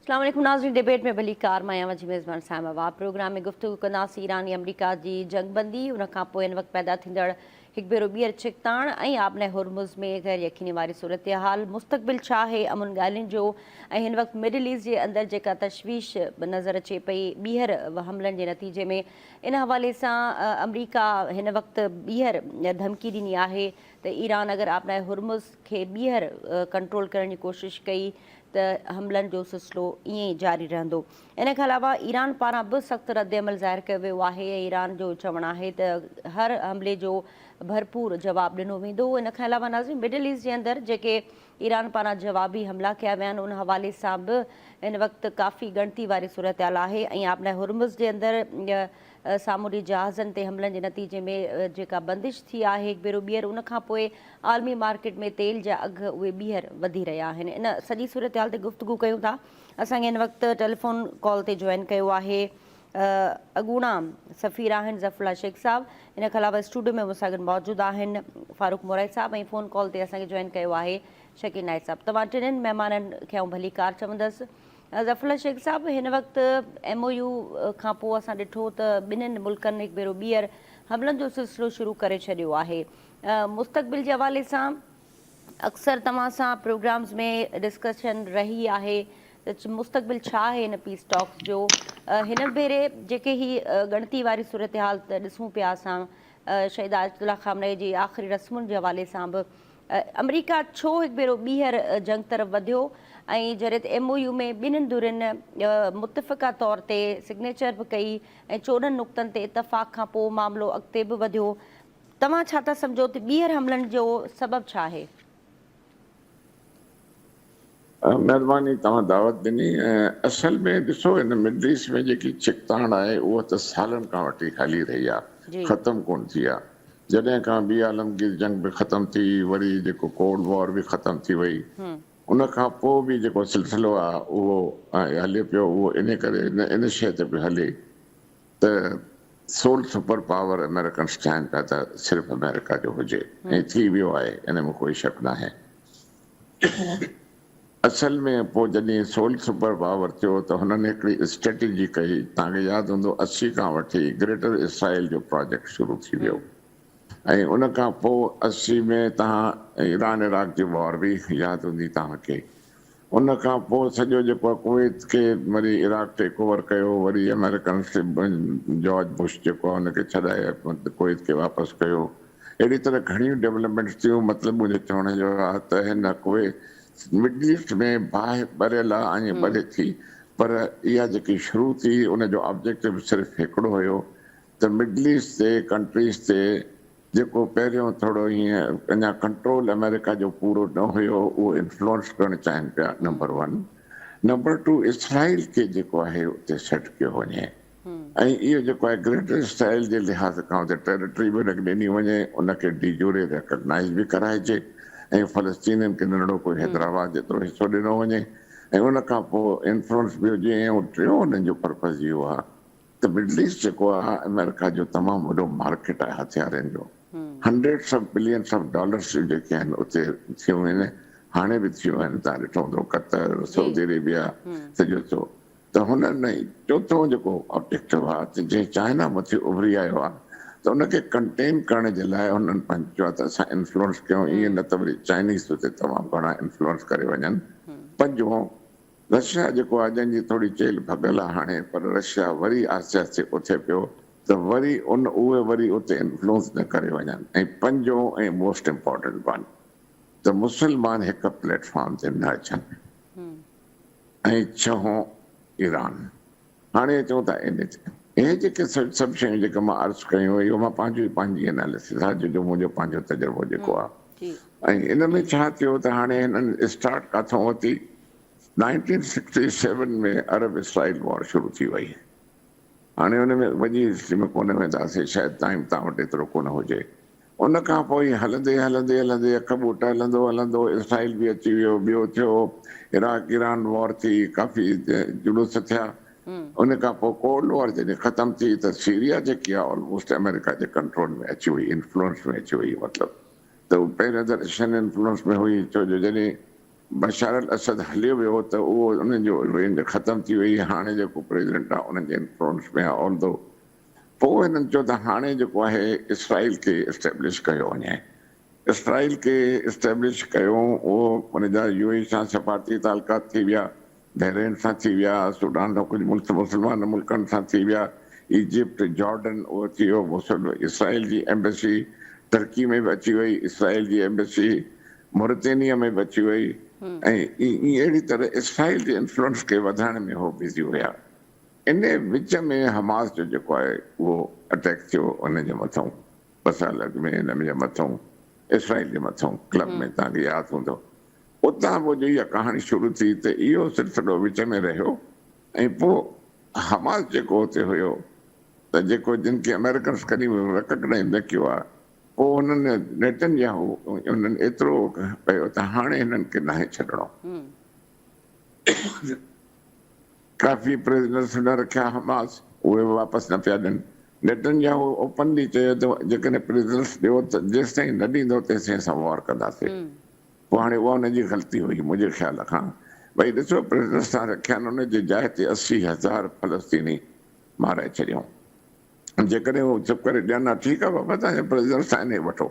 अस्सलाम वालेकुम नाज़रीन, डिबेट में भली कार मां आहियां जी मेज़बान साहिबा। प्रोग्राम में गुफ्तगू कंदासीं ईरान ऐं अमरीका जी जंगबंदी, उन खां पोइ हिन वक़्तु पैदा थींदड़ हिकु भेरो ॿीहर छिकताण ऐं आबने हुरमुज़ में गैर यकीनी वारी सूरत हाल। मुस्तक़बिल छा आहे अमुन ॻाल्हियुनि जो ऐं हिन वक़्तु मिडिल ईस्ट जे अंदरि जेका तशवीश नज़र अचे पई ॿीहर हमलनि जे नतीजे में, इन हवाले सां अमरीका हिन वक़्तु ॿीहर धमकी ॾिनी आहे त ईरान अगरि आबने हुरमुज़ खे ॿीहर कंट्रोल करण जी कोशिशि कई त हमलनि जो सिलसिलो ईअं ई जारी रहंदो। इन खां अलावा ईरान पारां बि सख़्तु रद्दअमल ज़ाहिर कयो वियो आहे ऐं ईरान जो चवणु आहे त हर हमले जो भरपूर जवाबु ॾिनो वेंदो। इन खां अलावा नाज़रीन, मिडिल ईस्ट जे अंदरि जेके ईरान पारां जवाबी हमला कया विया आहिनि, उन हवाले सां बि हिन वक़्तु काफ़ी ॻणती वारी सूरत हाल आहे ऐं आबने हुरमुज़ जे अंदरि सामूंडी जहाज़नि ते हमलनि जे नतीजे में जेका बंदिश थी आहे हिकु भेरो ॿीहर, उन खां पोइ आलमी मार्केट में तेल जा अघु उहे ॿीहर वधी रहिया आहिनि। इन सॼी सूरत हाल ते गुफ़्तगू कयूं था। असांखे हिन वक़्तु टेलीफोन कॉल ते जॉइन कयो आहे अॻूणा सफ़ीर आहिनि ज़फ़रुल्ला शेख साहब। इन खां अलावा स्टूडियो में मूंसां गॾु मौजूदु आहिनि फारूक मोराई साहब ऐं फ़ोन कॉल ते असांखे जॉइन कयो आहे शकील नाइक साहब। तव्हां टिनिनि महिमाननि खे आउं भली कार चवंदसि। ज़फ़रुल्ला शेख साहब, हिन वक़्तु MOU खां पोइ असां ॾिठो त ॿिन्हिनि मुल्कनि हिकु भेरो ॿीहर हमलनि जो सिलसिलो शुरू करे छॾियो आहे। मुस्तक़बिल जे हवाले सां अक्सर तव्हां सां प्रोग्राम्स में डिस्कशन रही आहे त मुस्तक़बिल छा आहे हिन पीस टॉक्स जो। हिन भेरे जेके ही ॻणती वारी सूरत हाल त ॾिसूं पिया असां शहीद आयतुल्ला ख़ामनई जी आख़िरी रस्मुनि जे हवाले सां बि, अमरीका छो हिकु भेरो ॿीहर जंग तरफ़ वधियो ऐं जॾहिं त MOU में ॿिन्हिनि धुरियुनि मुतफ़िक़ा तौर ते सिग्नेचर बि कई ऐं 14 नुक़्तनि ते इतफ़ाक़ खां पोइ मामिलो अॻिते बि वधियो। तव्हां छा था सम्झो त ॿीहर हमलनि जो सबबु छा आहे? महिरबानी, तव्हां दावत ॾिनी। असल में ॾिसो, हिन मिडल ईस्ट में जेकी छिकताण आहे उहा त सालनि खां वठी हली रही आहे, ख़तमु कोन थी आहे। जॾहिं खां ॿी आलमगीर जंग बि ख़तमु थी, वरी जेको कोल्ड वॉर बि ख़तमु थी वई, उन खां पोइ बि जेको सिलसिलो आहे उहो हले पियो। उहो इन करे इन शइ ते बि हले त सोल सुपर पावर अमेरिकन्स चाहिनि पिया त सिर्फ़ु अमेरिका जो हुजे, ऐं थी वियो आहे, इन में कोई शक न आहे। असल में पोइ जॾहिं सोल सुपर पावर थियो त हुननि हिकिड़ी स्ट्रेटेजी कई। तव्हांखे यादि हूंदो 80 खां वठी ग्रेटर इसराइल जो प्रोजेक्ट शुरू थी वियो ऐं उन खां पोइ 80 में तव्हां ईरान इराक जी वॉर बि यादि हूंदी तव्हांखे। उन खां पोइ सॼो जेको आहे कुवैत खे वरी इराक टेक ओवर कयो, वरी अमेरिकन जॉर्ज बुश जेको आहे हुनखे छॾाए कुवैत खे वापसि कयो। अहिड़ी तरह घणियूं डेवलपमेंट्स थियूं। मतिलबु मुंहिंजे चवण जो आहे त हिन कुवैत मिडल ईस्ट में बाहि ॿरियल आहे ऐं ॿरे थी, पर इहा जेकी शुरू थी उनजो ऑब्जेक्टिव सिर्फ़ु हिकिड़ो हुयो त मिडल ईस्ट ते कंट्रीज़ ते जेको पहिरियों थोरो हीअं अञा कंट्रोल अमेरिका जो पूरो न हुयो, उहो इन्फ्लुएंस करणु चाहिनि पिया, नंबर 1। नंबर 2, इसराइल खे जेको आहे उते सेट कयो वञे ऐं इहो जेको आहे ग्रेटर इसराइल जे लिहाज़ खां उते टेरिटरी बि ॾिनी वञे, उनखे डी यूरे रिकॉग्नाइज़ बि कराइजे ऐं फ़लस्तीनियुनि खे नंढड़ो कोई हैदराबाद जेतिरो हिसो ॾिनो वञे ऐं उन खां पोइ इन्फ्लुएंस बि हुजे। ऐं टियों हुननि जो पर्पज़ इहो आहे त मिडल ईस्ट जेको आहे अमेरिका जो तमामु वॾो मार्केट आहे हथियारनि जो। Hundreds of billions of dollars जेके आहिनि उते थियूं आहिनि, हाणे बि थियूं आहिनि। तव्हां ॾिठो हूंदो कतर, सऊदी अरेबिया, सॼो थियो। त हुननि चोथों जेको ऑब्जेक्टिव आहे त जीअं चाइना मथे उभरी आयो आहे त उनखे कंटेन करण जे लाइ हुननि पंहिंजो चयो त असां इन्फ्लुएंस कयूं, ईअं न त वरी चाइनीज़ उते तमामु घणा इन्फ्लुएंस करे वञनि। पंजो, रशिया जेको आहे जंहिंजी थोरी चेल भॻल आहे हाणे, पर रशिया वरी आहिस्ते आहिस्ते उथे पियो त वरी उहे वरी उते इन्फ्लुएंस न करे वञनि। ऐं पंजो ऐं मोस्ट इम्पोर्टेंट वन त मुस्लमान हिकु प्लेटफॉर्म ते न अचनि। ऐं छहों, ईरान। हाणे चऊं था इन ते इहे जेके सभु शयूं जेके मां अर्ज़ु कयूं, इहो मां पंहिंजी एनालिसिस आहे, जो मुंहिंजो पंहिंजो तजुर्बो जेको आहे। ऐं इन में छा थियो त हाणे हिननि स्टार्ट किथां वरिती, 1967 में अरब इसराइल वॉर शुरू थी वई। हाणे हुन में वॾी हिस्ट्री में कोन वेंदासीं, शायदि टाइम तव्हां वटि एतिरो कोन हुजे। उन खां पोइ हलंदे हलंदे हलंदे अख ॿूट हलंदो हलंदो इसराइल बि अची वियो, ॿियो थियो इराक ईरान वॉर थी, काफ़ी जुलूस थिया। उन खां पोइ कोल्ड वॉर जॾहिं ख़तमु थी त सीरिया जेकी आहे ऑलमोस्ट अमेरिका जे कंट्रोल में अची वई, इन्फ्लुएंस में अची वई। मतिलबु त पहिरियों त रशियन इन्फ्लुएंस में हुई, छो जो जॾहिं बशार अल असद हलियो वियो त उहो उन्हनि जो रेंज ख़तम थी वई। हाणे जेको प्रेसिडेंट आहे उन्हनि जे इन्फ्लुएंस में आहे ऑल्दो। पोइ हिननि चयो त हाणे जेको आहे इसराइल खे इस्टेब्लिश कयो वञे। इसराइल खे इस्टेब्लिश कयो, उहो उन जा यूएई सां सफ़ारती तालुकात थी विया, बहरेन सां थी विया, सूडान सां कुझु मुस्लमान मुल्कनि सां थी विया, इजिप्ट जॉर्डन उहो थी वियो, इसराइल जी एम्बेसी टर्की में बि अची वई, इसराइल जी एम्बेसी मोरिटेनिया में बि अची वई। ऐं अहिड़ी तरह इसराइल जे इन्फ्लुएंस खे वधाइण में उहो बिज़ी हुया। इन विच में हमास जो जेको आहे उहो अटैक थियो उनजे मथां, 2 साल अॻु में हिन जे मथां इसराइल जे मथां क्लब में, तव्हांखे यादि हूंदो। उतां पोइ जो इहा कहाणी शुरू थी त इहो सिलसिलो विच में रहियो। ऐं पोइ हमास जेको हुते हुयो त जेको जिन खे अमेरिकन्स कॾहिं रिकॉग्नाइज़ न कयो आहे, पोइ हुननि नेतन्याहू उन्हनि एतिरो कयो त हाणे हिननि खे नाहे छॾिणो। काफ़ी प्रिजनर्स न रखिया हमास, उहे वापसि न पिया ॾियनि। नेतन्याहू ओपनली चयो त जेकॾहिं प्रिजनर्स ॾियो त जेसिताईं न ॾींदो तेसिताईं असां वॉर कंदासीं। पोइ हाणे उहा हुनजी ग़लती हुई मुंहिंजे ख़्याल खां। भई ॾिसो, प्रिजनर्स तव्हां रखिया आहिनि, उनजी जाइ ते 80,000 फलस्तीनी माराए छॾियऊं। जेकॾहिं उहो चुप करे ॾियनि हा, ठीकु आहे बाबा, तव्हांजा प्रिजनर्स आहिनि, हे वठो,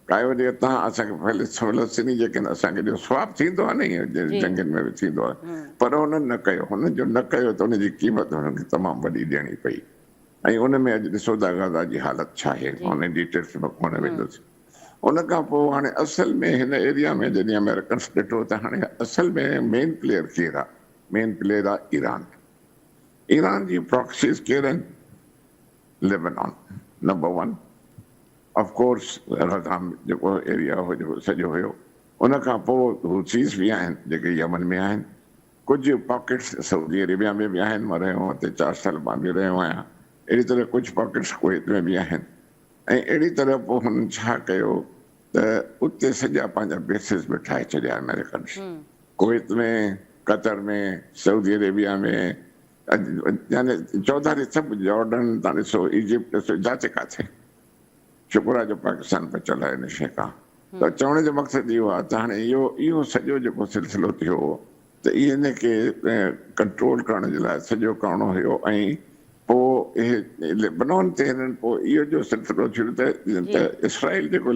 काई वजह तव्हां असांखे फलस्तीनी जेके आहिनि असांखे ॾियो। स्वाप थींदो आहे न, ईअं जंगनि में बि थींदो आहे। पर हुननि न कयो, हुननि जो न कयो त हुनजी क़ीमत हुननि खे तमामु वॾी ॾियणी पई। ऐं उन में अॼु ॾिसो था गाज़ा जी हालत छा आहे, हुन डिटेल्स में कोन वेंदुसि। उन खां पोइ हाणे असल में हिन एरिया में जॾहिं अमेरिकन्स ॾिठो त हाणे असल में मेन प्लेयर केरु आहे? मेन प्लेयर आहे ईरान। ईरान जी प्रॉक्सीस केरु आहिनि? लेबनान नंबर 1, ऑफकोर्स गज़ा जेको एरिया हो जेको सॼो हुयो। उन खां पोइ हुसीस बि आहिनि जेके यमन में आहिनि, कुझु पॉकेट्स सऊदी अरेबिया में बि आहिनि, मां रहियो हुते 4 साल मां बि रहियो आहियां। अहिड़ी तरह कुझु पॉकेट्स कुवैत में बि आहिनि। ऐं अहिड़ी तरह पोइ हुननि छा कयो त उते सॼा पंहिंजा बेसिस बि ठाहे छॾिया अमेरिकन्स, कुवैत में, कतर में, सऊदी अरेबिया में, यानी चौधारी सभु, जॉर्डन तव्हां ॾिसो, इजिप्ट ॾिसो, जाते काथे। शुक्र आहे जो पाकिस्तान बचियल आहे हिन शइ खां। त चवण जो मक़सदु इहो आहे त हाणे इहो सॼो जेको सिलसिलो थियो त इनखे कंट्रोल करण जे लाइ सॼो करिणो हुयो। ऐं पोइ इहे लेबनान ते हिननि पोइ इहो जो सिलसिलो थियो त इसराइल जेको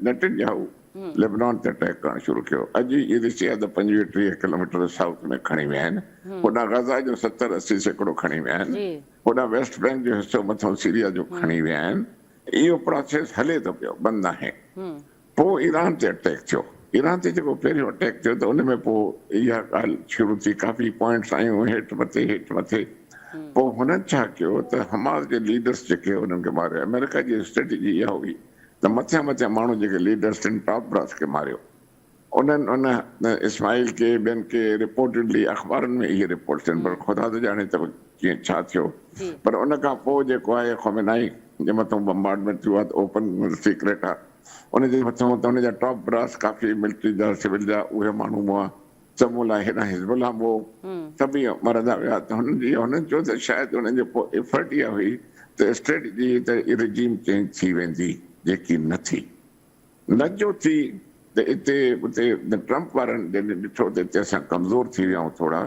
नेतन्याहू लेबनान ते अटैक करणु शुरू कयो। अॼु इहे ॾिसी आहे त 25-30 किलोमीटर साउथ में खणी विया आहिनि, होॾां गज़ा जो 70-80 सैकड़ो खणी विया आहिनि, होॾां वेस्ट बैंक जो हिसो मथां सीरिया जो खणी विया आहिनि। इहो प्रोसेस हले थो पियो, बंदि नाहे। पोइ ईरान ते अटैक थियो। ईरान ते जेको पहिरियों अटैक थियो त उन में पोइ इहा ॻाल्हि शुरू थी, काफ़ी पॉइंट्स आयूं हेठि मथे। पोइ हुननि छा कयो त हमास जे लीडर्स जेके हुननि खे मारियो। अमेरिका जी स्ट्रेटेजी इहा हुई त मथियां माण्हू जेके लीडर्स आहिनि, टॉप ब्रास खे मारियो। उन्हनि उन इस्माइल खे, ॿियनि खे रिपोर्टेडली अख़बारनि में इहे रिपोर्ट्स आहिनि, पर ख़ुदा त ॼाणे त कीअं छा थियो। पर उन खां पोइ जेको आहे ख़ोमेनाई जे मथां बम्बार्डमेंट थियो आहे त ओपन सीक्रेट आहे। उनजे मथां त उनजा टॉप ब्रास काफ़ी मिलिट्री जा, सिविल जा उहे माण्हू हुआ, समूला हेॾा हिज़बुल्लाह हो, सभई मरंदा विया। त हुननि चयो त शायदि हुननि जो पोइ एफर्ट इहा हुई त स्ट्रेटजी त रिजीम चेंज थी वेंदी, जेकी न थी। न जो थी त हिते उते ट्रम्प वारनि जॾहिं ॾिठो त हिते असां कमज़ोर थी विया आहियूं थोरा,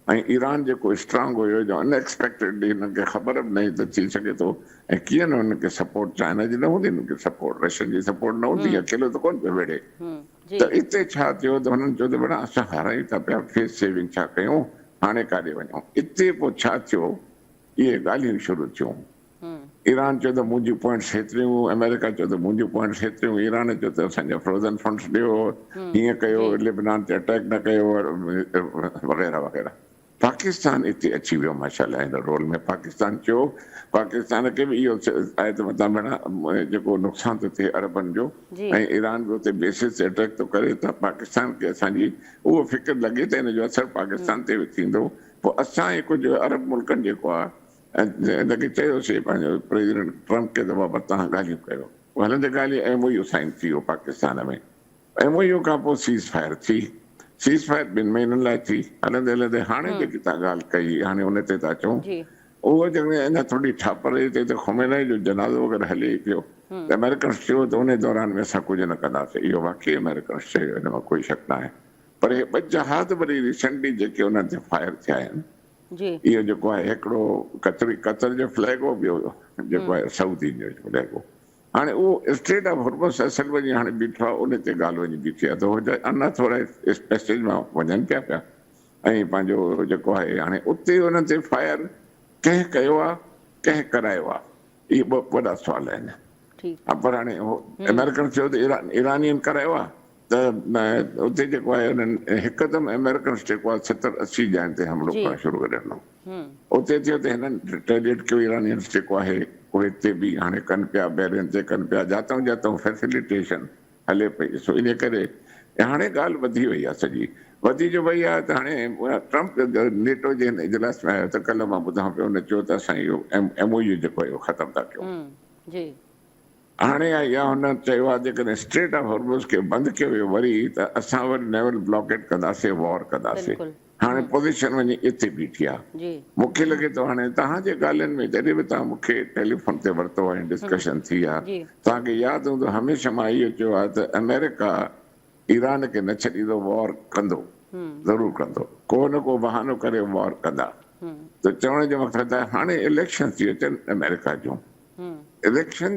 ऐं ईरान जेको स्ट्रांग हुयो, जो अनएक्सपेक्टेडली हिननि खे ख़बर बि न हुई त थी सघे थो। ऐं कीअं न हुननि खे सपोर्ट, चाइना जी न हूंदी हुननि खे सपोर्ट, रशियन जी सपोर्ट न हूंदी, अकेलो त कोन पियो वेड़े। त हिते छा थियो त हुननि चयो त भेण असां हारायूं था पिया, फेस सेविंग छा कयूं, हाणे काॾे वञूं। हिते पोइ छा थियो, इहे ॻाल्हियूं शुरू थियूं। ईरान चयो त मुंहिंजियूं पॉइंट्स हेतिरियूं, अमेरिका चयो त मुंहिंजियूं पॉइंट्स हेतिरियूं, ईरान चयो त असांजा फ्रोज़न फंड्स ॾियो, हीअं कयो, लेबनान ते अटैक न कयो, वग़ैरह वग़ैरह। पाकिस्तान हिते अची वियो माशाल्लाह हिन रोल में। पाकिस्तान चयो, पाकिस्तान खे बि इहो आहे त मतिलबु भेण जेको नुक़सानु थो थिए अरबनि जो, ऐं ईरान बि हुते बेसिस ते अटैक थो करे, त पाकिस्तान खे असांजी उहो फ़िक्र लॻे त हिन जो असरु पाकिस्तान ते बि थींदो। पोइ असां कुझु अरब मुल्कनि जेको आहे हिनखे चयोसीं पंहिंजो प्रेसिडेंट ट्रम्प खे त बाबा तव्हां ॻाल्हियूं कयो। हलंदे ॻाल्हि MOU साइन थी वियो पाकिस्तान में। MOU खां पोइ सीज़ फायर थी। सीज़ फायर 2 महीननि लाइ थी। हलंदे हाणे जेकी तव्हां ॻाल्हि कई, हाणे उन ते था अचूं, उहो जेकॾहिं अञा थोरी ठाप रही थिए त ख़ोमेनाई जो जनाज़ो वग़ैरह हले ई पियो। त अमेरिकन्स चयो त उन दौरान में असां कुझु न कंदासीं। इहो वाक़ई अमेरिकन्स चयो, हिन में कोई शक न आहे। पर हे 2 जहाज़ वरी रिसेंटली जेके उन्हनि ते फायर थिया आहिनि जी इहो जेको आहे हिकिड़ो कतर जो फ्लैग हो, ॿियो जेको आहे सऊदी जो फ्लैग हो। हाणे उहो स्ट्रेट ऑफ हॉर्मज़ असल वञी हाणे बीठो आहे, उन ते ॻाल्हि वञी बीठी आहे त उहो अञा थोरा इस पैसेज मां वञनि पिया ऐं पंहिंजो जेको आहे हाणे उते उन्हनि ते फायर कंहिं कयो आहे कंहिं करायो आहे, इहे 2 वॾा सुवाल आहिनि। ठीकु पर हाणे अमेरिकन चयो त ईरानियुनि करायो आहे त उते जेको आहे उन्हनि हिकदमि अमेरिकन जेको आहे 70-80 ॼणनि ते हमिलो करणु शुरू करे ॾिनो। उते थियो त हिननि रिटेलिएट कयो ईरानियंस जेको आहे उहे हिते बि हाणे कनि पिया, बैरियन ते कनि पिया, जितां जितां फैसिलिटेशन हले पई। सो इन करे हाणे ॻाल्हि वधी वई आहे, सॼी वधी जो वई आहे त हाणे ट्रम्प नेटो जे हिन इजलास में आयो त कल्ह मां ॿुधां पियो, हुन चयो त असां इहो MOU जेको आहे इहो ख़तमु था कयूं। जी हाणे या हुन चयो आहे जेकॾहिं स्ट्रेट ऑफ हॉर्मज़ खे बंदि कयो वियो वरी त असां वरी नेवल ब्लॉकेट कंदासीं, वॉर कंदासीं। हाणे पोज़ीशन वञी इते बीठी आहे। जी मूंखे लॻे थो हाणे तव्हांजे ॻाल्हियुनि में जॾहिं बि तव्हां मूंखे टेलीफोन ते वरितो आहे डिस्कशन थी आहे, तव्हांखे यादि हूंदो हमेशह मां इहो चयो आहे त अमेरिका ईरान खे न छॾींदो, वॉर कंदो, ज़रूरु कंदो, को न को बहानो करे वॉर कंदा। त चवण जो मक़सदु आहे हाणे इलेक्शन थी अचनि अमेरिका जूं, इलेक्शन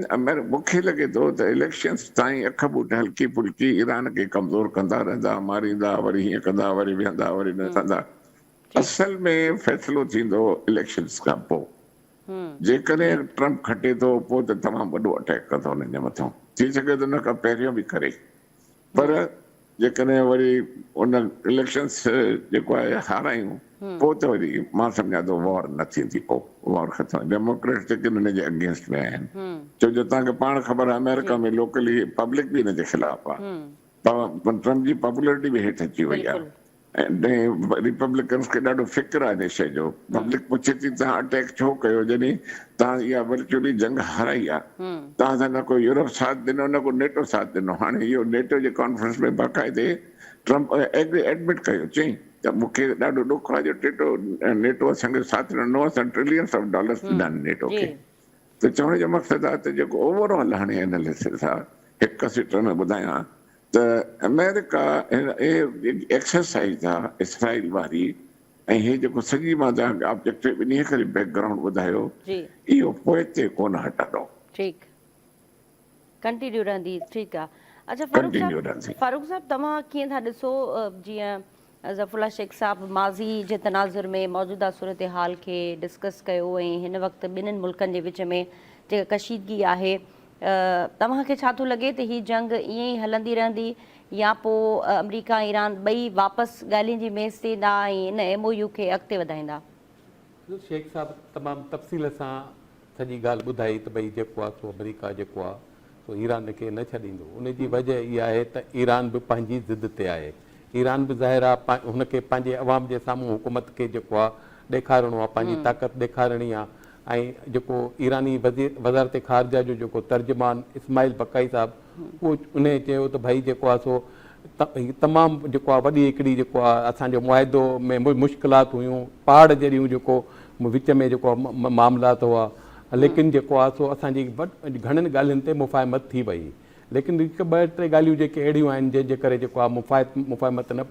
मूंखे लॻे थो त इलेक्शन्स ताईं अख ॿूट हल्की फुल्की ईरान खे कमज़ोर कंदा रहंदा, मारींदा, वरी हीअं कंदा, वरी वेहंदा, वरी न कंदा। असल में फ़ैसिलो थींदो इलेक्शन्स खां पोइ। जेकॾहिं ट्रम्प खटे थो पोइ त तमामु वॾो अटैक कंदो हुननि जे मथां, थी सघे थो हुन खां पहिरियों बि करे, पर जेकॾहिं वरी उन इलेक्शन्स जेको आहे हारायूं पोइ त वरी मां सम्झां थो वॉर न थींदी, पोइ वॉर ख़तमु। डेमोक्रेट्स जेके हुन जे अगेंस्ट में आहिनि, छो जो तव्हांखे पाण ख़बर आहे अमेरिका में लोकली पब्लिक बि हिन जे ख़िलाफ़ु आहे, ट्रम्प जी पॉपुलरिटी बि हेठि अची वई आहे ऐं रिपब्लिकन्स खे ॾाढो फ़िक्र आहे हिन शइ जो। पब्लिक पुछे थी तव्हां अटैक छो कयो जॾहिं तव्हां इहा वर्चुअली जंग हाराई आहे, तव्हां सां न को यूरोप साथ ॾिनो न को नेटो साथ ॾिनो। हाणे इहो नेटो जे कॉन्फ्रेंस में बाक़ाइदे ट्रम्प एडमिट कयो, चई त मूंखे ॾाढो ॾुख आहे जो नेटो असांखे साथ ॾिनो, असां ट्रिलियंस ऑफ डॉलर्स ॾिना आहिनि नेटो खे। त चवण जो मक़सदु आहे त जेको ओवरऑल हाणे एनालिसिस आहे, हिकु सिट में ॿुधायां त अमेरिका एक्सरसाइज़ आहे इसराइल वारी, ऐं हे जेको सॼी मां तव्हांखे ऑब्जेक्टिव इन करे बैकग्राउंड ॿुधायो, इहो पोइ ते कोन हटंदो, ठीकु कंटिन्यू रहंदी। ठीकु आहे। अच्छा फारूक साहब तव्हां कीअं था ॾिसो जीअं ज़फ़रुल्लाह शेख साहब माज़ी जे तनाज़ुर में मौजूदा सूरत हाल खे डिस्कस कयो ऐं हिन वक़्तु ॿिन्हिनि मुल्कनि जे विच में जेका कशीदगी आहे, तव्हांखे छा थो लॻे त हीअ जंग ईअं ई हलंदी रहंदी या पोइ अमरीका ईरान ॿई वापसि ॻाल्हियुनि जी मेज़ ते ईंदा ऐं इन MOU खे अॻिते वधाईंदा? शेख साहब तमामु तफ़सील सां सॼी ॻाल्हि ॿुधाई त भई जेको आहे सो अमरीका जेको आहे सो ईरान खे न छॾींदो। उनजी वजह इहा आहे त ईरान बि पंहिंजी ज़िद ते आहे। ईरान बि ज़ाहिर आहे हुनखे पंहिंजे अवाम जे साम्हूं हुकूमत खे जेको आहे ॾेखारिणो आहे, पंहिंजी ताक़त ॾेखारणी आहे। ऐं जेको ईरानी वज़ारत ख़ारजा जो जेको तर्जुमान इस्माइल बकाई साहबु, उहो उन चयो त भई जेको आहे सो तमामु जेको आहे वॾी हिकिड़ी जेको आहे असांजो मुआदो में मुश्किलात हुयूं, पहाड़ जहिड़ियूं जेको विच में जेको मामलात हुआ, लेकिन जेको आहे सो असांजी घणनि ॻाल्हियुनि ते मुफ़ाहिमत थी वई। लेकिन हिकु ॿ टे ॻाल्हियूं जेके अहिड़ियूं आहिनि जंहिंजे करे जेको आहे मुफ़ाहिमत न,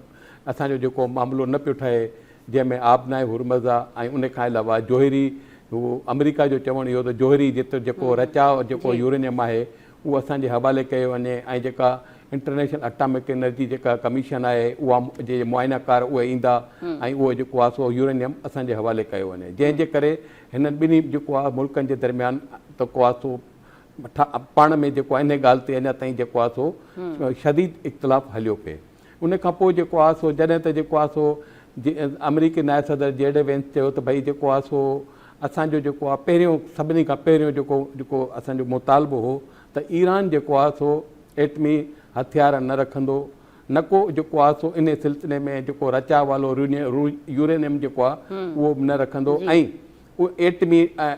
असांजो जेको मामिलो न पियो ठहे, जंहिंमें आबनाए हुरमज़ आहे ऐं उन खां अलावा जोहरी, उहो अमरीका जो चवणु इहो त जोहरी जेको रचाव जेको यूरेनियम आहे उहो असांजे हवाले कयो वञे, ऐं जेका इंटरनेशनल एटॉमिक एनर्जी जेका कमीशन आहे उहा जे मुआइनाकार उहे ईंदा ऐं उहो जेको आहे सो यूरेनियम असांजे हवाले कयो वञे, जंहिंजे करे हिननि ॿिन्ही जेको आहे मुल्कनि जे दरमियान जेको आहे सो पाण में जेको आहे इन ॻाल्हि ते अञा ताईं जेको आहे सो शदीद इख़्तिलाफ़ हलियो पिए। उन खां पोइ जेको आहे सो जॾहिं त जेको आहे सो अमरीकी नायब सदर JD वेंस चयो त भई जेको आहे सो असांजो जेको आहे पहिरियों सभिनी खां पहिरियों जेको असांजो मुतालबो हो त ईरान जेको आहे सो एटमी हथियार न रखंदो, न को जेको आहे सो इन सिलसिले में जेको रचाव वारो यूरेनियम जेको आहे उहो बि न रखंदो, ऐं उहो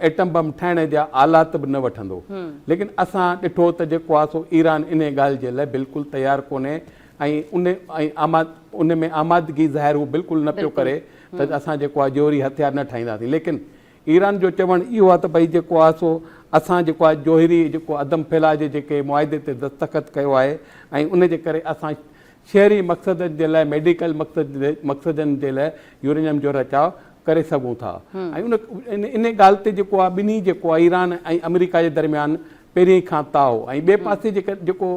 एटम बम ठाहिण जा आलात बि न वठंदो। लेकिन असां ॾिठो त जेको आहे सो ईरान इन ॻाल्हि जे लाइ बिल्कुलु तयारु कोन्हे ऐं उन में आमादगी ज़ाहिर उहो बिल्कुलु न पियो करे त असां जेको आहे जोहरी हथियार न ठाहींदासीं। लेकिन ईरान जो चवणु इहो आहे त भई जेको आहे सो असां जेको आहे जोहरी जेको अदम फैला जे जेके मुआदे ते दस्तख़त कयो आहे ऐं उन जे करे असां शहरी मक़सदनि जे लाइ मेडिकल मक़सदनि जे लाइ यूरेनियम जो रचाव करे सघूं था। ऐं इन ॻाल्हि ते जेको आहे ॿिन्ही जेको आहे ईरान ऐं अमेरिका जे दरमियान पहिरीं खां ताओ ऐं ॿिए पासे जेको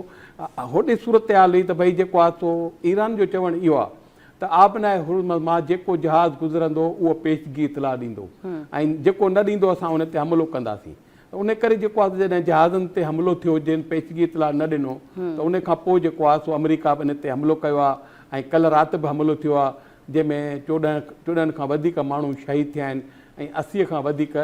होॾे सूरत हाल हुई त भई जेको आहे सो ईरान जो चवणु इहो आहे त आबनाए हुर्मुज़ मां जेको जहाज़ गुज़रंदो उहो पेशगी इतलाह ॾींदो ऐं जेको न ॾींदो असां उन ते हमिलो कंदासीं। उन करे जेको आहे जॾहिं जहाज़नि ते हमिलो थियो जिन पेशगी इतलाह न ॾिनो त उन खां पोइ जेको आहे सो अमेरिका बि इन ते हमिलो कयो आहे ऐं कल्ह राति बि हमिलो थियो आहे जंहिंमें 14 खां वधीक माण्हू शहीद थिया आहिनि ऐं 80 खां वधीक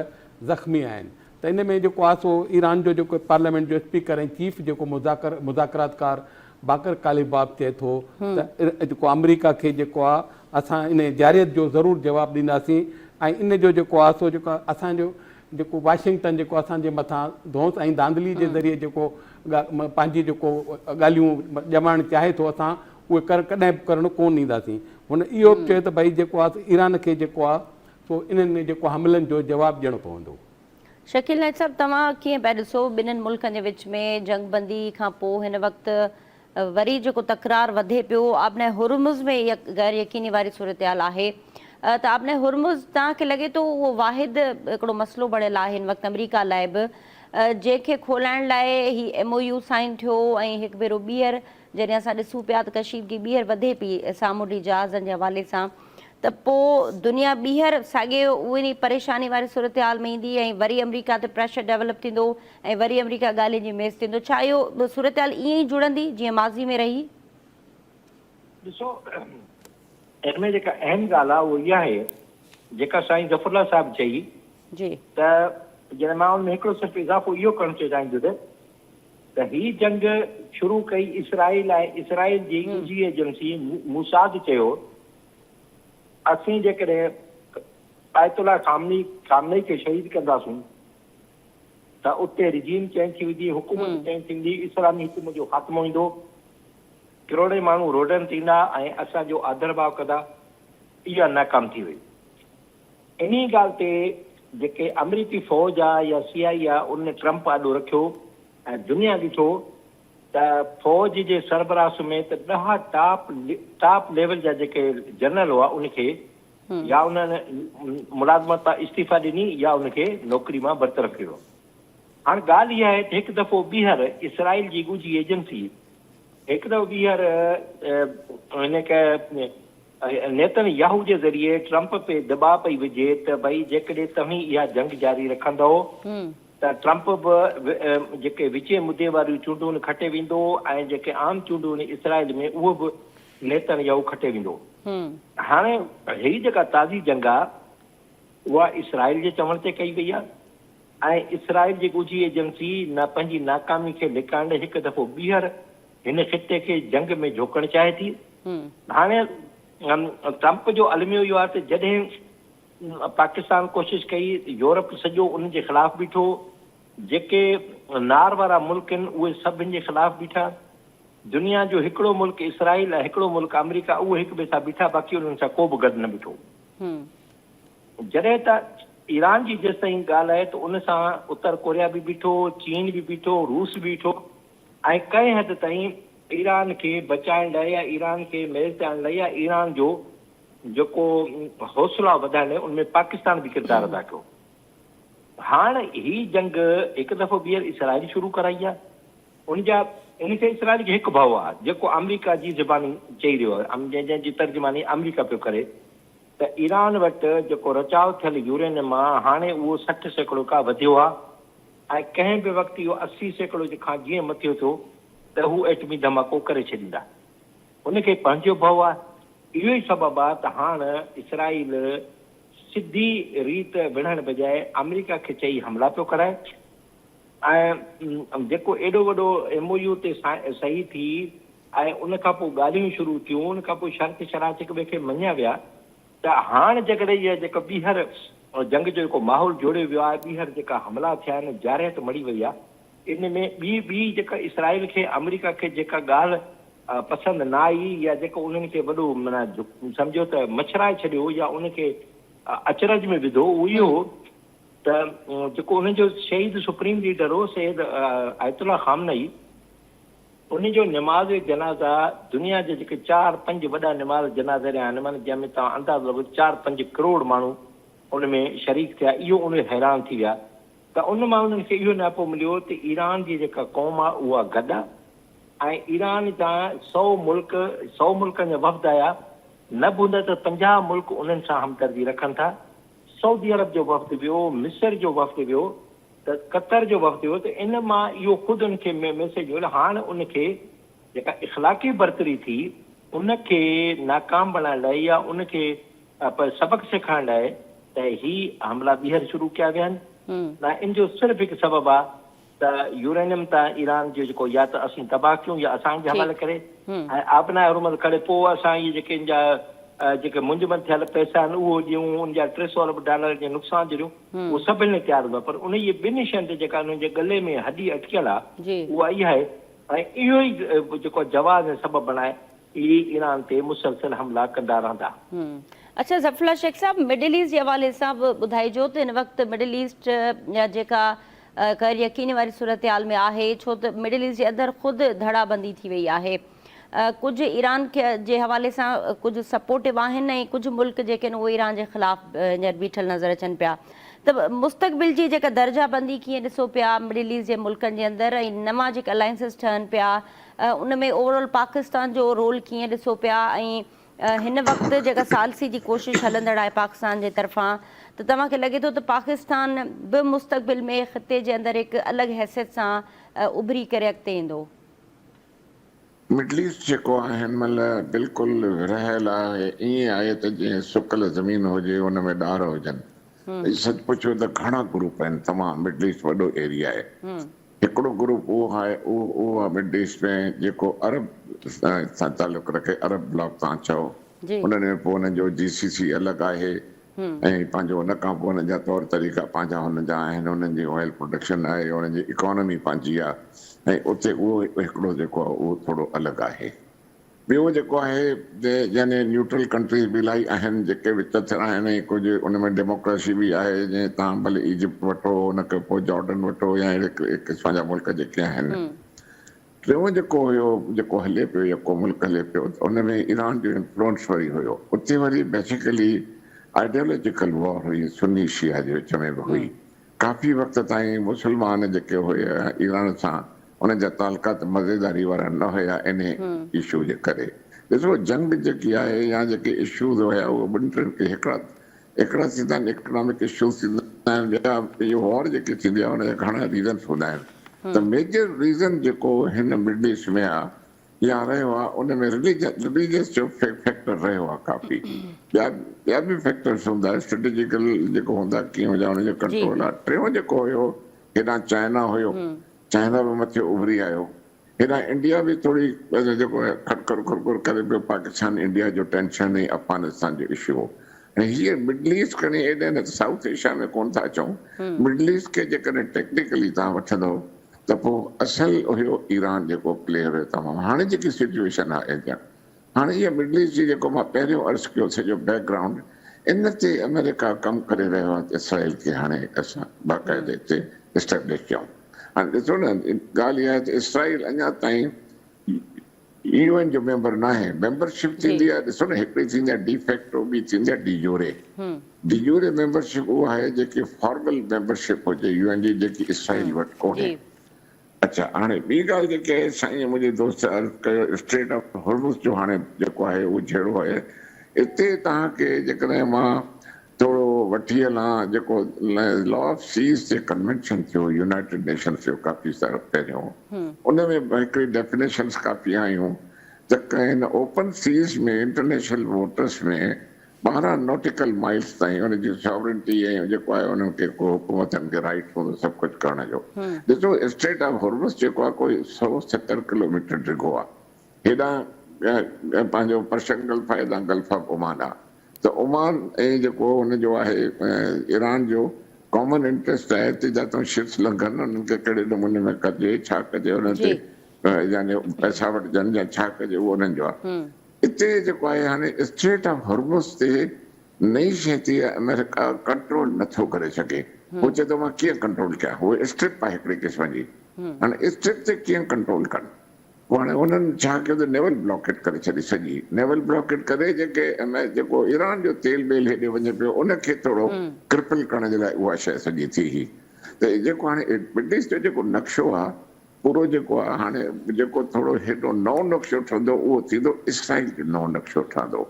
ज़ख़्मी आहिनि। त इन में जेको आहे सो ईरान जो जेको पार्लियामेंट जो स्पीकर ऐं चीफ जेको मुज़ाकरातकार बाकर कालिबाब चए थो त जेको अमेरिका खे जेको आहे असां इन जारियत जो ज़रूरु जवाबु ॾींदासीं ऐं इन जो जेको आहे सो जेको असांजो जेको वाशिंगटन जेको असांजे मथां धौंस ऐं धांधली जे ज़रिए जेको पंहिंजी जेको ॻाल्हियूं ॼमाइणु चाहे थो असां उहे कॾहिं बि करणु कोन ॾींदासीं। हुन इहो बि चयो त भई जेको आहे ईरान खे जेको आहे सो इन्हनि जेको हमलनि जो जवाबु ॾियणो पवंदो। शकील नाइक साहब, तव्हां कीअं पिया ॾिसो ॿिन्हिनि मुल्कनि जे विच में जंगबंदी खां पोइ हिन वक़्तु वरी जेको तकरार वधे पियो, आबनाए हुर्मुज़ में इहा गैर यकीनी वारी सूरत हाल आहे त आबनाए हुर्मुज़ तव्हांखे लॻे थो उहो वाहिद हिकिड़ो मसइलो बणियल आहे हिन वक़्तु अमेरिका लाइ बि, जंहिंखे खोलाइण लाइ ही MOU साइन थियो ऐं हिकु भेरो ॿीहर जॾहिं असां ॾिसूं पिया त कशीदगी ॿीहर वधे पई सामूंडी जहाज़नि जे हवाले सां, त पोइ दुनिया ॿीहर साॻिए उहे परेशानी वारी सूरत हाल में ईंदी ऐं वरी अमेरिका ते प्रेशर डेवलप थींदो ऐं वरी अमेरिका ॻाल्हियुनि जी मेज़ थींदो। छा इहो सूरत हाल ईअं ई जुड़ंदी जीअं माज़ी में रही? ॾिसो, इनमें जेका अहम ॻाल्हि आहे उहा इहा आहे जेका साईं ज़फ़रुल्लाह साहिबु चई जी त जॾहिं मां हुन में हिकिड़ो सिर्फ़ु इज़ाफ़ो इहो करणु चाहींदुसि त हीअ जंग शुरू कई इसराइल आहे। इसराइल जी ॻुझी एजेंसी मूसाद चयो असीं जेकॾहिं आयतुल्लाह खामनई खे शहीद कंदासीं त उते रिजीम चेंज थी वेंदी, हुकूमत चेंज थींदी, इस्लामी हुकूमत जो ख़ात्मो ईंदो, करोड़े माण्हू रोडनि थींदा ऐं असांजो आदर भाव कंदा। इहा नाकाम थी वई। इन ॻाल्हि ते जेके अमरीकी फ़ौज आहे या CIA आहे उन ट्रम्प आॾो रखियो ऐं दुनिया ॾिठो त फ़ौज जे सरबराह में त 10 टॉप लेवल जा जेके जनरल हुआ उनखे या उन्हनि मुलाज़मत तां इस्तीफ़ा ॾिनी या उनखे नौकरी मां बरतरफ़ कयो। हाणे ॻाल्हि इहा आहे त हिकु दफ़ो ॿीहर इसराइल जी ॻुझी एजेंसी हिकु दफ़ो ॿीहर हिनखे नेतन्याहू जे ज़रिए ट्रम्प पे दबाव पई विझे त भई जेकॾहिं तव्हीं इहा जंग जारी रखंदो त ट्रम्प बि जेके विचे मुदे वारियूं चूंडूं खटे वेंदो ऐं जेके आम चूंडूं इसराइल में उहो बि नेतन्याहू खटे वेंदो। हाणे हीअ जेका ताज़ी जंग आहे उहा इसराइल जे चवण ते कई वई आहे ऐं इसराइल जी ॻुझी एजेंसी न पंहिंजी नाकामी खे लिकाइण लाइ हिकु दफ़ो ॿीहर हिन ख़िते खे जंग में झोकणु चाहे थी। हाणे ट्रम्प जो अलमियो इहो आहे त जॾहिं पाकिस्तान कोशिशि कई यूरोप सॼो उन जे ख़िलाफ़ु बीठो, जेके नार वारा मुल्क आहिनि उहे सभिनि जे ख़िलाफ़ु बीठा, दुनिया जो हिकिड़ो मुल्क इसराइल ऐं हिकिड़ो मुल्क अमेरिका उहे हिक ॿिए सां बीठा, बाक़ी उन्हनि सां को बि गॾु न बीठो। जॾहिं त ईरान जी जेसि ताईं ॻाल्हि आहे त उन सां उत्तर कोरिया बि बीठो, चीन बि बीठो, रूस बि बीठो ऐं कंहिं हद ताईं ईरान खे बचाइण लाइ या ईरान खे मेज़ ते आणण लाइ या ईरान जो जेको हौसला वधाइण लाइ उनमें पाकिस्तान बि किरदारु अदा कयो। हाणे ही जंग हिकु दफ़ो ॿीहर इसराइल शुरू कराई आहे। उनजा इनखे इसराइल खे हिकु भाउ आहे जेको अमेरिका जी ज़बानी चई रहियो आहे, जंहिंजी तर्जुमानी अमेरिका पियो करे त ईरान वटि जेको रचाव थियल यूरेनियम आहे हाणे उहो 60% खां वधियो आहे ऐं कंहिं बि वक़्तु इहो 80% खां जीअं मथियो थियो त हू एटमी धमाको करे छॾींदा। उनखे पंहिंजो भउ आहे। इहो ई सबबु आहे त हाणे इसराइल सिधी रीत विढ़ण बजाए अमेरिका खे चई हमला पियो कराए ऐं जेको एॾो वॾो MOU ते सही थी ऐं उन खां पोइ ॻाल्हियूं शुरू थियूं, उन खां पोइ शर्त शरात हिक ॿिए खे मञिया विया त हाणे जेकॾहिं इहा जेको ॿीहर जंग जो जेको माहौल जोड़ियो वियो आहे, ॿीहर जेका हमला थिया आहिनि, जारियत मड़ी वई आहे, इन में ॿी जेका इसराइल खे अमेरिका खे जेका ॻाल्हि पसंदि न आई या जेको उन्हनि खे वॾो माना सम्झो त मछराए छॾियो या उनखे अचरज में विधो, उहो इहो त जेको उनजो शहीद सुप्रीम लीडर हो सैयद आयतुल्लाह खामनई, उन जो निमाज़ जनाज़ा दुनिया जे जेके 4-5 वॾा निमाज़ जनाज़ा रहिया आहिनि, माना जंहिंमें तव्हां अंदाज़ो लॻो 4-5 करोड़ माण्हू उन में शरीक थिया, इहो उन हैरान थी विया। त उन मां उन्हनि खे इहो नापो मिलियो त ईरान जी जेका क़ौम आहे उहा गॾु आहे ऐं ईरान जा 100 मुल्कनि जा वफ़द आया, न बि हूंदा त 50 मुल्क उन्हनि सां हमदर्दी रखनि था। सऊदी अरब जो वफ़द वियो, मिस्र जो वफ़द वियो, त कतर जो वफ़द वियो। त इन मां इहो ख़ुदि उनखे मैसेज मिलियो, हाणे उनखे जेका इख़लाक़ी बरतरी थी उनखे नाकाम बणाइण लाइ या उनखे सबक़ सेखारण लाइ त ही हमला ॿीहर शुरू कया विया आहिनि। न इन जो सिर्फ़ु हिकु सबबु आहे त यूरेनियम तां ईरान जो जेको या त असीं तबाह कयूं या असांजे हवाले करे ऐं आबनाए हुरमत करे पोइ असां इहे जेके इन जा जेके मुंजमद थियल पैसा आहिनि उहो ॾियूं, उन जा $300 अरब जे नुक़सान ॾियूं, उहो सभिनी लाइ तयारु हूंदो आहे। पर उन इहे ॿिनि शयुनि ते जेका उन्हनि जे गले में हॾी अटकियल आहे उहा इहा आहे ऐं इहो ई जेको जवाब ऐं सबबु बणाए इहे ईरान ते मुसलसल हमला कंदा रहंदा। अच्छा ज़फ़रुल्लाह शेख साहब, मिडिल ईस्ट जे हवाले सां बि ॿुधाइजो त हिन वक़्तु मिडिल ईस्ट या जेका ग़ैर यकीनी वारी सूरत हाल में आहे, छो त मिडिल ईस्ट जे अंदरि ख़ुदि धड़ाबंदी थी वई आहे। कुझु ईरान जे हवाले सां कुझु सपोर्टिव आहिनि ऐं कुझु मुल्क जेके आहिनि उहे ईरान जे ख़िलाफ़ हींअर बीठल नज़र अचनि पिया। त मुस्तक़बिल जी जेका दर्जाबंदी कीअं ॾिसो पिया मिडिल ईस्ट जे मुल्कनि जे अंदरि ऐं नवां जेके अलायंसिस ठहनि पिया उन में ओवरऑल पाकिस्तान जो रोल कीअं ॾिसो पिया ऐं हिन वक़्तु जेका सालसी जी कोशिशि हलंदड़ आहे पाकिस्तान जे तरफ़ां, त तव्हांखे लॻे थो त पाकिस्तान बि मुस्तक़बिल में ख़िते जे अंदरि हिकु अलॻि हैसियत सां उभरी करे अॻिते ईंदो? मिडल ईस्ट जेको आहे हिन महिल बिल्कुलु रहियल आहे, ईअं आहे त जीअं सुकल ज़मीन हुजे उन में ॾार हुजनि। सच पुछो त घणा ग्रुप आहिनि, तमामु मिडल ईस्ट वॾो एरिया आहे। हिकिड़ो ग्रुप उहो आहे, उहो आहे मिडल ईस्ट में जेको अरब सां तालुक़ु रखे, अरब ब्लॉक तव्हां चओ, उन्हनि में पोइ उन्हनि जो GCC अलॻि आहे ऐं पंहिंजो उन खां पोइ उन्हनि जा तौर तरीक़ा पंहिंजा हुन जा आहिनि, उन्हनि जी ऑयल प्रोडक्शन आहे, उन्हनि जी इकोनॉमी पंहिंजी आहे ऐं उते उहो हिकिड़ो जेको आहे उहो थोरो अलॻि आहे। ॿियो जेको आहे यानी न्यूट्रल कंट्रीज़ बि इलाही आहिनि जेके विच थियणा आहिनि ऐं कुझु उन में डेमोक्रेसी बि आहे, जीअं तव्हां भले इजिप्ट वठो, उनखां पोइ जॉर्डन वठो या अहिड़े क़िस्म जा मुल्क जेके आहिनि। टियों जेको हुयो जेको हले पियो या को मुल्क हले पियो उन में ईरान जो इन्फ्लुएंस वरी हुयो। उते वरी बेसिकली आइडियोलॉजिकल वॉर हुई, सुन्नी शिया जे विच में बि हुई। काफ़ी वक़्त ताईं मुस्लमान जेके हुया ईरान सां उन जा तालुकात मज़ेदारी वारा न हुया इन इशू जे करे। ॾिसो जंग जेकी आहे या जेके इशूज़ हुया उहे ॿिनि टिनि खे हिकिड़ा थींदा आहिनि, इकनॉमिक इशूज़ थींदा आहिनि, ॿिया इहो वॉर जेकी थींदी आहे उनजा घणा रीज़न्स हूंदा आहिनि। त मेजर रीज़न जेको हिन मिडल ईस्ट में आहे या रहियो आहे उन में रिलीजियस जो फैक्टर रहियो आहे काफ़ी। ॿिया बि फैक्टर्स हूंदा, स्ट्रेटेजिकल जेको हूंदा कीअं हुजा उनजो कंट्रोल आहे। टियों जेको हुयो हेॾां चाइना हुयो, चाइना बि मथे उभरी आयो। हेॾां इंडिया बि थोरी जेको खड़खड़ करे पियो, पाकिस्तान इंडिया जो टेंशन ऐं अफगानिस्तान जो इशू हो। ऐं हीअ मिडल ईस्ट खणी एॾे न साउथ एशिया में कोन था अचूं, मिडल ईस्ट खे जेकॾहिं टेक्निकली तव्हां वठंदो त पोइ असल हुयो ईरान जेको प्लेयर हुयो तमामु। हाणे जेकी सिचुएशन आहे हाणे इहा मिडल ईस्ट जी जेको मां पहिरियों अर्ज़ु कयो सॼो बैकग्राउंड, इन ते अमेरिका कमु करे रहियो आहे त इसराइल खे हाणे असां बाक़ाइदे ते इस्टेब्लिश कयूं। हाणे ॾिसो न ॻाल्हि इहा आहे त इसराइल अञा ताईं UN जो मेंबर न आहे। मेंबरशिप थींदी आहे, ॾिसो न हिकिड़ी थींदी आहे डिफेक्टो, ॿी थींदी आहे डियूरे। डियूरे मेंबरशिप उहा आहे जेकी फॉर्मल मेंबरशिप हुजे UN जी, जेकी इसराइल वटि कोन्हे। अच्छा, हाणे ॿी ॻाल्हि जेकी आहे साईं मुंहिंजे दोस्त अर्ज़ु कयो, स्ट्रेट ऑफ हॉर्मुज़ जो हाणे जेको आहे उहो जहिड़ो आहे। हिते तव्हांखे जेकॾहिं मां थोरो वठी हलां जेको लॉ ऑफ सीज़ जे कन्वेंशन थियो यूनाइटेड नेशंस जो काफ़ी साल पहिरियों, उन में हिकिड़ी डेफिनेशन्स काफ़ी आयूं त हिन ओपन सीज़ में इंटरनेशनल वोटर्स में 12 नॉटिकल माइल्स ताईं उनजी सॉवरेंटी ऐं जेको आहे उन्हनि खे को हुकूमतनि खे राइट हूंदो सभु कुझु करण जो। ॾिसो स्ट्रेट ऑफ हॉर्मुज़ जेको आहे कोई 170 किलोमीटर डिघो आहे। हेॾां पंहिंजो पर्शियन गल्फ आहे, हेॾां गल्फ ऑफ ओमान आहे। त ओमान ऐं जेको हुनजो आहे ईरान जो कॉमन इंट्रस्ट आहे त जितां शिप्स लंघनि उन्हनि खे कहिड़े नमूने में कजे, छा कजे, उन्हनि ते यानी पैसा वठिजनि या छा कजे उहो उन्हनि जो आहे। हिते जेको आहे हाणे स्ट्रेट ऑफ हॉर्मुज़ ते नई शइ थी आहे, अमेरिका कंट्रोल नथो करे सघे। उहो चए थो मां कीअं कंट्रोल कयां, उहो स्ट्रिप आहे हिकिड़े क़िस्म जी। हाणे स्ट्रिप ते कीअं कंट्रोल कनि, पोइ हाणे उन्हनि छा कयो त नेवल ब्लॉकेट करे छॾी सॼी नेवल ब्लॉकेट करे जेको ईरान जो तेल बेल हेॾे वञे पियो उनखे थोरो क्रिपल करण जे लाइ उहा शइ सॼी थी हुई। त जेको हाणे ब्रिटिश जो जेको नक्शो आहे पूरो जेको आहे हाणे जेको थोरो हेॾो नओं नक्शो ठहंदो उहो थींदो इसराइल जो नओं नक्शो ठहंदो।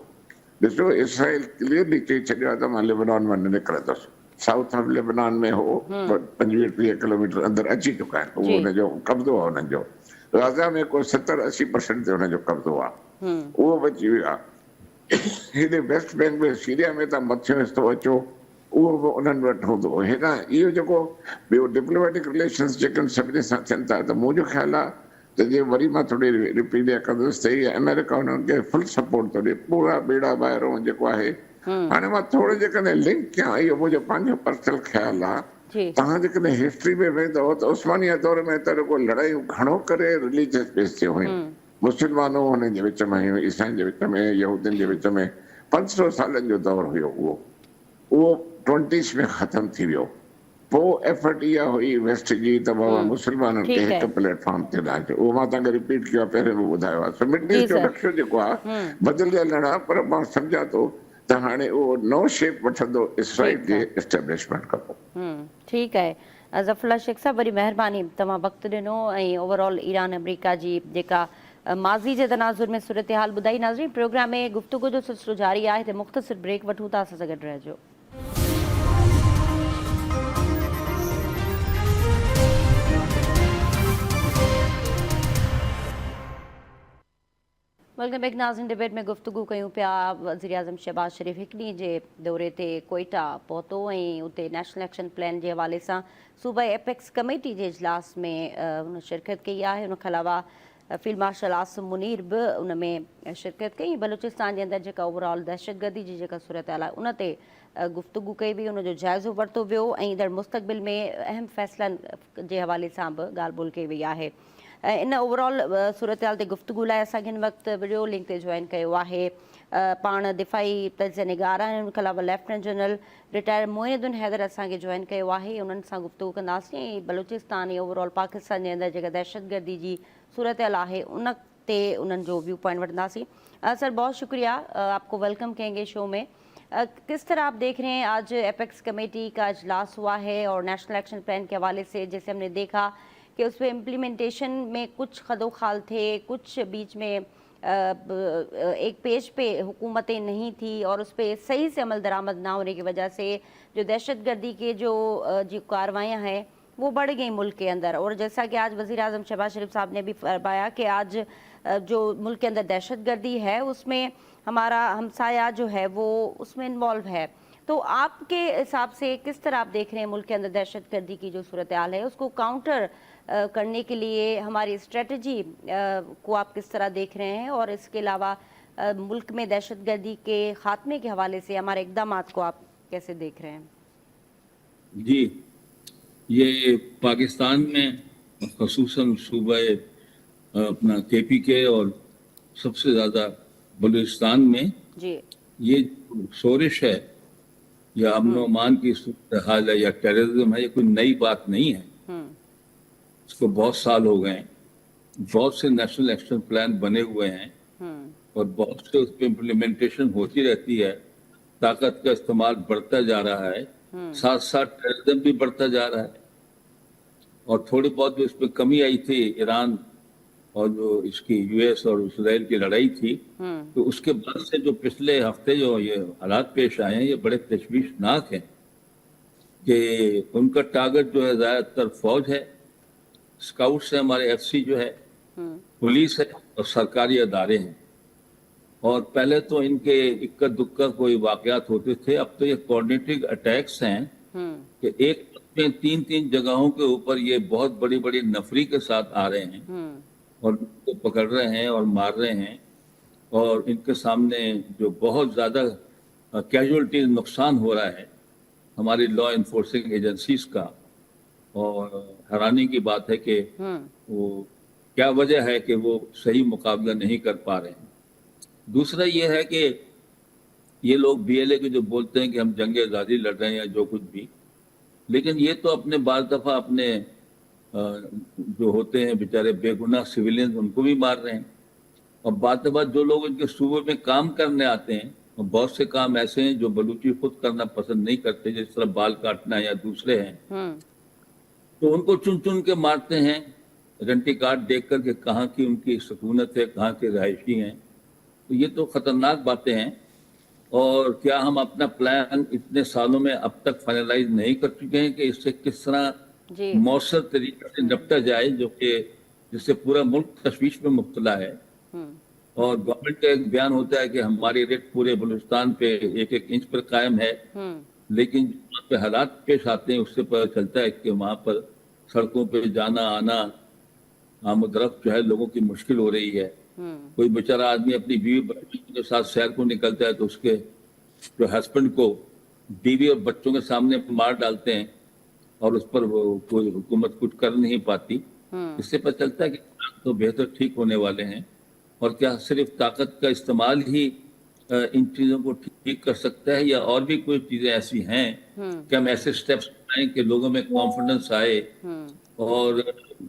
ॾिसो इसराइल क्लियरली चई छॾियो आहे त मां लेबनान मां न निकिरंदुसि। साउथ ऑफ लेबनान में हो 25-30 अंदरि अची चुका आहिनि, उहो हुनजो कब्ज़ो आहे हुननि जो। गाज़ा में को 70-80% ते हुनजो कब्ज़ो आहे, उहो बची वियो आहे। हेॾे वेस्ट बैंक में सीरिया में तव्हां मथियो हिस्तो अचो उहो बि उन्हनि वटि हूंदो। हिन इहो जेको ॿियो डिप्लोमेटिक रिलेशन्स जेके सभिनी सां थियनि था त मुंहिंजो ख़्यालु आहे त जीअं वरी मां थोरी रिपीट कंदुसि त इहा अमेरिका हुननि खे फुल सपोर्ट थो ॾिए, पूरा बेड़ा ॿाहिरों जेको आहे। हाणे मां थोरो जेकॾहिं लिंक कयां, इहो मुंहिंजो पंहिंजो पर्सनल ख़्यालु आहे। तव्हां जेकॾहिं हिस्ट्री में वेंदव त उस्मानिया दौर में त रुॻो लड़ायूं घणो करे रिलीजियस बेस ते हुयूं, मुस्लमानों हुननि जे विच में हुयूं, ईसाइनि जे विच में, यहूदियुनि जे विच में 500 सालनि जो दौर हुयो। उहो 20s में ख़तम थी वियो। पोइ एफर्ट इहा हुई वेस्ट जी त बाबा मुस्लमाननि खे हिकु प्लेटफॉर्म ते आणिजो। उहो मां तव्हांखे रिपीट कयो आहे, पहिरियों बि ॿुधायो आहे। मिडल ईस्ट जो नक्शो जेको आहे बदिलियल आहे, पर मां सम्झां थो त हाणे उहो नओं शेप वठंदो इसराइल जे एस्टेब्लिशमेंट खां पोइ। ठीकु आहे ज़फ़रुल्लाह शेख साहब, वरी महिरबानी तव्हां वक़्तु ॾिनो ऐं ओवरऑल ईरान अमेरिका जी जेका माज़ी जे तनाज़ुर में सूरत हाल ॿुधाई। नाज़रीन, प्रोग्राम में गुफ़्तगू जो सिलसिलो जारी आहे, हिते मुख़्तसिर ब्रेक वठूं था, असां सां गॾु रहिजो। वेलकम बैक नाज़रीन, डिबेट में गुफ्तगू कयूं पिया। वज़ीर आज़म शहबाज शरीफ़ हिकु ॾींहं जे दौरे ते कोयटा पहुतो ऐं उते नेशनल एक्शन प्लान जे हवाले सां सूबाई एपेक्स कमेटी जे इजलास में हुन शिरकत कई आहे। उनखां अलावा फील्ड मार्शल आसिम मुनीर बि उन में शिरकत कई। बलूचिस्तान जे अंदरि जेका ओवरऑल दहशतगर्दी जी जेका सूरत हाल आहे उन ते गुफ्तगू कई वई, उनजो जाइज़ो वरितो वियो ऐं ईंदड़ मुस्तक़बिल में अहम फ़ैसिलनि जे हवाले सां बि ॻाल्हि ॿोल कई वई आहे। इन ओवरऑल सूरत हाल ते गुफ़्तगू लाइ असांखे हिन वक़्तु वीडियो लिंक ते जॉइन कयो आहे पाण दिफ़ाई तजिया निगार आहिनि, उनखां अलावा lieutenant general retire Moinuddin Haider असांखे जॉइन कयो आहे। उन्हनि सां गुफ़्तगू कंदासीं ऐं बलूचिस्तान ऐं ओवरऑल पाकिस्तान जे अंदरि जेका दहशतगर्दी जी सूरत हाल आहे उन ते उन्हनि जो व्यू पॉइंट वठंदासीं। सर, बहुत शुक्रिया, आपको वेलकम कहेंगे शो में। किस तरह आप देख रहे हैं आज एपेक्स कमेटी का इजलास हुआ है और नेशनल एक्शन प्लान के हवाले से जैसे हमने देखा कि उस पर इम्प्लीमेंटेशन में कुछ खदोखाल थे, कुछ बीच में एक पेज पे हुकूमतें नहीं थी और उस पर सही से अमल दरामद ना होने की वजह से जो दहशतगर्दी के जो कार्रवाइयाँ हैं वो बढ़ गई मुल्क के अंदर। और जैसा कि आज वज़ीर आज़म शहबाज शरीफ साहब ने भी फरमाया कि आज जो मुल्क के अंदर दहशतगर्दी है उसमें हमारा हमसाया जो है वो उसमें इन्वॉल्व है। तो आपके हिसाब से किस तरह आप देख रहे हैं मुल्क के अंदर दहशतगर्दी की जो सूरत हाल है, उसको काउंटर करने के लिए हमारी स्ट्रेटजी को आप किस तरह देख रहे हैं, और इसके अलावा मुल्क में दहशतगर्दी के खात्मे के हवाले से हमारे इक़दामात को आप कैसे देख रहे हैं? जी, ये पाकिस्तान में ख़ुसूसन सूबे अपना KPK और सबसे ज़्यादा बलूचिस्तान में जी ये शोरिश है या अमन अमान की सूरत हाल है या टेररिज्म है, ये कोई नई बात नहीं है। इसको बहुत साल हो गए हैं, बहुत से नेशनल एक्शन प्लान बने हुए हैं और बहुत से उस पर इम्प्लीमेंटेशन होती रहती है। ताकत का इस्तेमाल बढ़ता जा रहा है, साथ साथ टेररिज्म भी बढ़ता जा रहा है। और थोड़ी बहुत इसमें कमी आई थी ईरान और जो इसकी US और इसराइल की लड़ाई थी, तो उसके बाद से जो पिछले हफ्ते जो ये हालात पेश आए हैं ये बड़े तशवीशनाक हैं कि उनका टारगेट जो है ज़्यादातर फौज है, स्काउट्स है, हमारे FC जो है, पुलिस है और सरकारी अदारे हैं। और पहले तो इनके इक्का दुक्का कोई वाकयात होते थे, अब तो ये कोऑर्डिनेटेड अटैक्स हैं कि एक में 3-3 जगहों के ऊपर ये बहुत बड़ी बड़ी नफरी के साथ आ रहे हैं और उनको पकड़ रहे हैं और मार रहे हैं। और इनके सामने जो बहुत ज़्यादा कैजुअलिटी नुकसान हो रहा है हमारी लॉ इन्फोर्सिंग एजेंसीज का। और हैरानी की बात है कि वो क्या वजह है कि वो सही मुकाबला नहीं कर पा रहे हैं। दूसरा ये है कि ये लोग BLA के जो बोलते हैं कि हम जंग आज़ादी लड़ रहे हैं या जो कुछ भी, लेकिन ये तो अपने बार दफ़ा अपने जो होते हैं बेचारे बेगुनाह सिविलियंस, उनको भी मार रहे हैं। और बात जो लोग इनके सूबे में काम करने आते हैं, और बहुत से काम ऐसे हैं जो बलूची खुद करना पसंद नहीं करते, जिस तरह बाल काटना या दूसरे हैं, तो उनको चुन चुन के मारते हैं आइडेंटिटी कार्ड देख कर के कहाँ की उनकी सुकूनत है, कहाँ के रहायशी हैं। तो ये तो खतरनाक बातें हैं। और क्या हम अपना प्लान इतने सालों में अब तक फाइनलाइज नहीं कर चुके हैं कि इससे किस तरह मौसर तरीके से निपटा जाए, जो कि जिससे पूरा मुल्क तशवीश में मुब्तला है। और गवर्नमेंट का एक बयान होता है कि हमारी रेट पूरे बलूचिस्तान पे 1-1 इंच पर कायम है, लेकिन वहाँ पे हालात पेश आते हैं उससे पता चलता है कि वहाँ पर सड़कों पे जाना आना, आमदरफ्त जो है लोगों की मुश्किल हो रही है। कोई बेचारा आदमी अपनी बीवी बच्चों के साथ शहर को निकलता है तो उसके जो हस्बैंड को बीवी और बच्चों के सामने मार डालते हैं और उस पर वो कोई हुकूमत कुछ कर नहीं पाती। इससे पता चलता है कि तो बेहतर ठीक होने वाले हैं। और क्या सिर्फ ताकत का इस्तेमाल ही इन चीजों को ठीक कर सकता है, या और भी कोई चीजें ऐसी हैं कि हम ऐसे स्टेप्स उठाएं कि लोगों में कॉन्फिडेंस आए और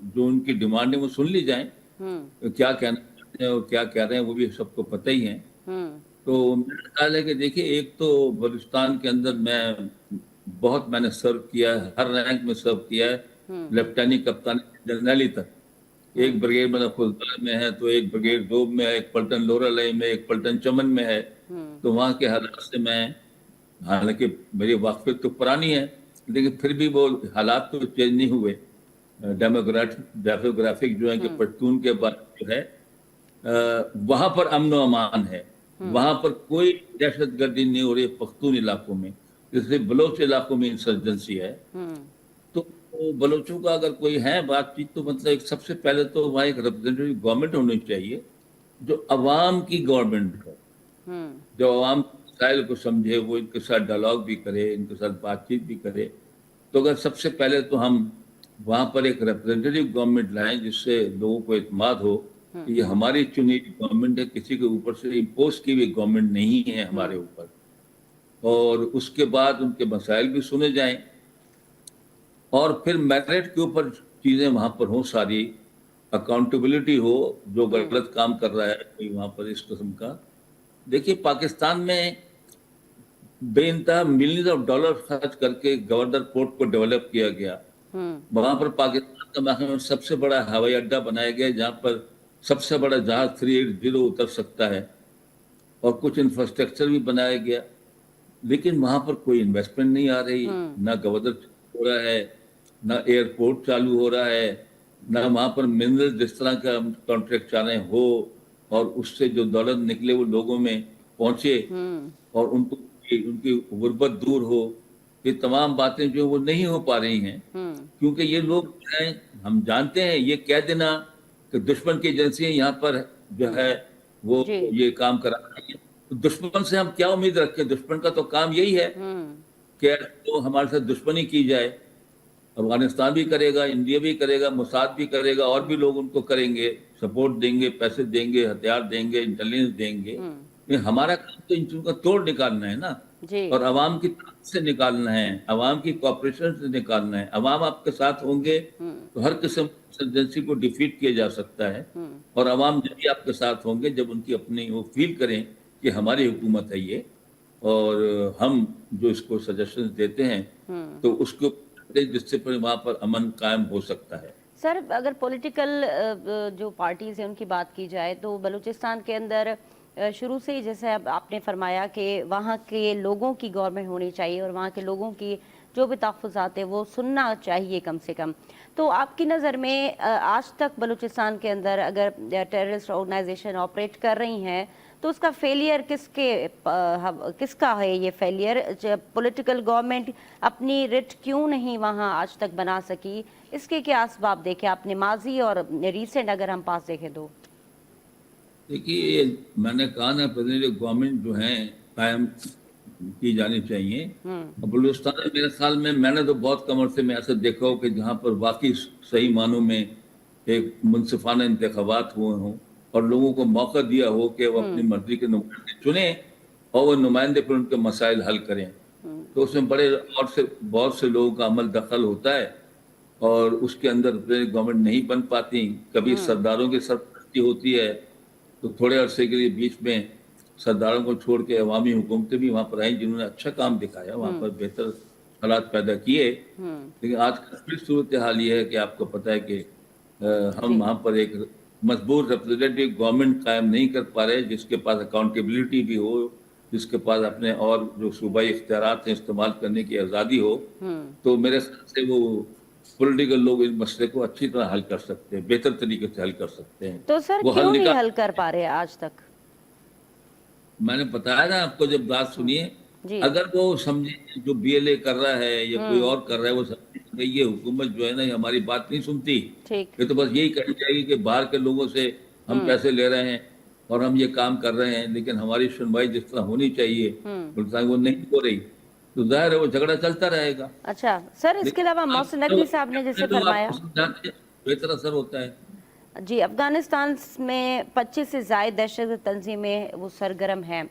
जो उनकी डिमांड है वो सुन ली जाए। तो क्या कहना चाहते हैं और क्या कह रहे हैं वो भी सबको पता ही है। तो मेरा ख्याल है कि देखिए, एक तो बलूचिस्तान के अंदर मैंने सर्व किया है, हर रैंक में सर्व किया है, लेफ्टिनेंट कप्तान जनरली तक। एक ब्रिगेड मतलब खुलदार में है, तो एक ब्रिगेड दोब में है, एक पलटन लोरालई में, एक पलटन चमन में है। तो वहाँ के हालात से मैं, हालांकि मेरी वाकफियत तो पुरानी है, लेकिन फिर भी वो हालात तो चेंज नहीं हुए। डेमोग्राफिक जो है कि पश्तून के बाद जो है वहां पर अमन व अमान है, वहां पर कोई दहशत गर्दी नहीं हो रही है पख्तून इलाकों में, जैसे बलोच इलाकों में इंसर्जेंसी है। तो बलोचों का अगर कोई है बातचीत, तो मतलब एक सबसे पहले तो वहाँ एक रिप्रेजेंटेटिव गवर्नमेंट होनी चाहिए जो अवाम की गवर्नमेंट हो, जो अवाम मसाइल को समझे, वो इनके साथ डायलॉग भी करे, इनके साथ बातचीत भी करे। तो अगर सबसे पहले तो हम वहां पर एक रिप्रेजेंटेटिव गवर्नमेंट लाएं जिससे लोगों को इत्मीनान हो कि ये हमारी चुनी गवर्नमेंट है, किसी के ऊपर से इम्पोज की हुई गवर्नमेंट नहीं है हमारे ऊपर। और उसके बाद उनके मसाइल भी सुने जाएं और फिर मेरिट के ऊपर चीजें वहां पर हो, सारी अकाउंटेबिलिटी हो, जो गलत काम कर रहा है कोई वहां पर इस किस्म का। देखिए, पाकिस्तान में बेइंतहा मिलियंस ऑफ डॉलर खर्च करके गवर्नर पोर्ट को डेवलप किया गया। वहां पर पाकिस्तान का सबसे बड़ा हवाई अड्डा बनाया गया जहां पर सबसे बड़ा जहाज 380 उतर सकता है, और कुछ इंफ्रास्ट्रक्चर भी बनाया गया, लेकिन वहां पर कोई इन्वेस्टमेंट नहीं आ रही, ना गवर्नर हो रहा है, ना एयरपोर्ट चालू हो रहा है, ना वहां पर मिनरल जिस तरह का कॉन्ट्रैक्ट चाह रहे हो और उससे जो दौलत निकले वो लोगों में पहुंचे और उनको उनकी गुर्बत दूर हो। ये तमाम बातें जो वो नहीं हो पा रही हैं, क्योंकि ये लोग हैं, हम जानते हैं, ये कह देना कि दुश्मन की एजेंसियां यहाँ पर जो है वो ये काम करा रही है, तो दुश्मन से हम क्या उम्मीद रखें? दुश्मन का तो काम यही है कि तो हमारे साथ दुश्मनी की जाए। अफगानिस्तान भी करेगा, इंडिया भी करेगा, मोसाद भी करेगा, और भी लोग उनको करेंगे, सपोर्ट देंगे, पैसे देंगे, हथियार देंगे, इंटेलिजेंस देंगे। हमारा काम तो इन चीजों का तोड़ निकालना है ना, और अवाम की ताकत से निकालना है, अवाम की कॉपरेशन से निकालना है। अवाम आपके साथ होंगे तो हर किस्म की इंसर्जेंसी को डिफीट किया जा सकता है, और अवाम जब भी आपके साथ होंगे जब उनकी अपनी वो फील करें कि हमारी हुकूमत है ये, और हम जो इसको सजेशन देते हैं तो उसको जिससे पर वहाँ पर अमन कायम हो सकता है। सर, अगर पॉलिटिकल जो पार्टीज हैं उनकी बात की जाए तो बलूचिस्तान के अंदर शुरू से ही, जैसे अब आपने फरमाया कि वहाँ के लोगों की गवर्नमेंट होनी चाहिए और वहाँ के लोगों की जो भी तहफ़्फ़ुज़ात है वो सुनना चाहिए कम से कम। तो आपकी नज़र में आज तक बलूचिस्तान के अंदर अगर टेररिस्ट ऑर्गेनाइजेशन ऑपरेट कर रही हैं तो उसका फेलियर किसका है? ये फेलियर पॉलिटिकल गवर्नमेंट अपनी रिट क्यों नहीं वहाँ आज तक बना सकी? इसके क्या असबाब देखे आपने, माजी और रीसेंट अगर हम पास देखें तो? देखिए, मैंने कहा ना, प्रेसिडेंट गवर्नमेंट जो है कायम की जानी चाहिए। बलूचिस्तान में मेरे ख्याल में मैंने तो बहुत कम अरसे में ऐसा देखा हो कि जहाँ पर वाकई सही मानों में एक मुनसिफाना इंतखाबात हुए हों और लोगों को मौका दिया हो कि वो अपनी मर्जी के नुमाइंदे चुने और वो नुमाइंदे पर उनके मसाइल हल करें। तो उसमें बहुत से लोगों का अमल दखल होता है اور اس کے اندر گورنمنٹ نہیں بن پاتی. کبھی سرداروں کی سرپرستی ہوتی ہے تو تھوڑے عرصے کے لیے بیچ میں سرداروں کو چھوڑ کے عوامی حکومتیں بھی وہاں پر آئیں جنہوں نے اچھا کام دکھایا, وہاں پر بہتر حالات پیدا کیے. لیکن آج کل صورتحال یہ ہے کہ آپ کو پتہ ہے کہ ہم وہاں پر ایک مضبوط ریپرزینٹیو گورنمنٹ قائم نہیں کر پا رہے جس کے پاس اکاؤنٹیبلٹی بھی ہو, جس کے پاس اپنے اور جو صوبائی اختیارات ہیں استعمال کرنے کی آزادی ہو. تو میرے خیال سے وہ پولیٹیکل لوگ اس مسئلے کو اچھی طرح حل کر سکتے ہیں, بہتر طریقے سے حل کر سکتے ہیں. تو سر وہ کیوں نہیں نکال حل کر پا رہے آج تک؟ میں نے بتایا نا آپ کو, جب بات سنیے, جی اگر وہ سمجھے جو بی ایل اے کر رہا ہے یا کوئی اور کر رہا ہے, وہ سمجھے کہ یہ حکومت جو ہے نا یہ ہماری بات نہیں سنتی, ٹھیک. یہ تو بس یہی کہنی چاہیے کہ باہر کے لوگوں سے ہم پیسے لے رہے ہیں اور ہم یہ کام کر رہے ہیں, لیکن ہماری سنوائی جس طرح ہونی چاہیے وہ نہیں ہو رہی, تو ظاہر ہے وہ جھگڑا چلتا رہے گا. اچھا سر, اس کے علاوہ محسن نقوی صاحب نے جیسے فرمایا, بہتر اثر ہوتا ہے. جی, افغانستان میں 25 سے زائد دہشت تنظیمیں وہ سرگرم ہیں,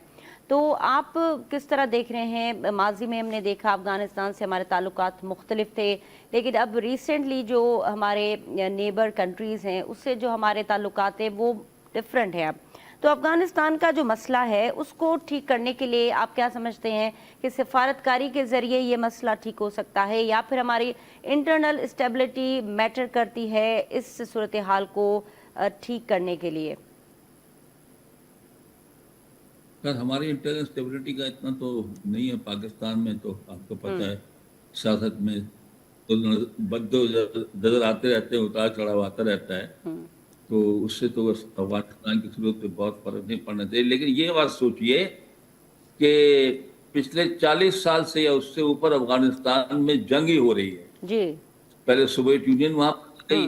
تو آپ کس طرح دیکھ رہے ہیں؟ ماضی میں ہم نے دیکھا افغانستان سے ہمارے تعلقات مختلف تھے, لیکن اب ریسنٹلی جو ہمارے نیبر کنٹریز ہیں اس سے جو ہمارے تعلقات ہیں وہ ڈفرینٹ ہیں. اب تو افغانستان کا جو مسئلہ ہے اس کو ٹھیک کرنے کے لیے آپ کیا سمجھتے ہیں کہ سفارتکاری کے ذریعے یہ مسئلہ ٹھیک ہو سکتا ہے, یا پھر ہماری انٹرنل اسٹیبلٹی میٹر کرتی ہے اس صورتحال کو ٹھیک کرنے کے لیے؟ ہماری انٹرنل اسٹیبلٹی کا اتنا تو نہیں ہے پاکستان میں, تو آپ کو پتہ ہے سیاست میں تو بدو نظر آتے رہتے ہیں, اتار چڑھاؤ آتا رہتا ہے, تو اس سے تو افغانستان کی صورت پہ بہت فرق نہیں پڑنا چاہیے. لیکن یہ بات سوچئے کہ پچھلے 40 سال سے یا اس سے اوپر افغانستان میں جنگ ہی ہو رہی ہے. جی, پہلے سوویت یونین وہاں پر گئی,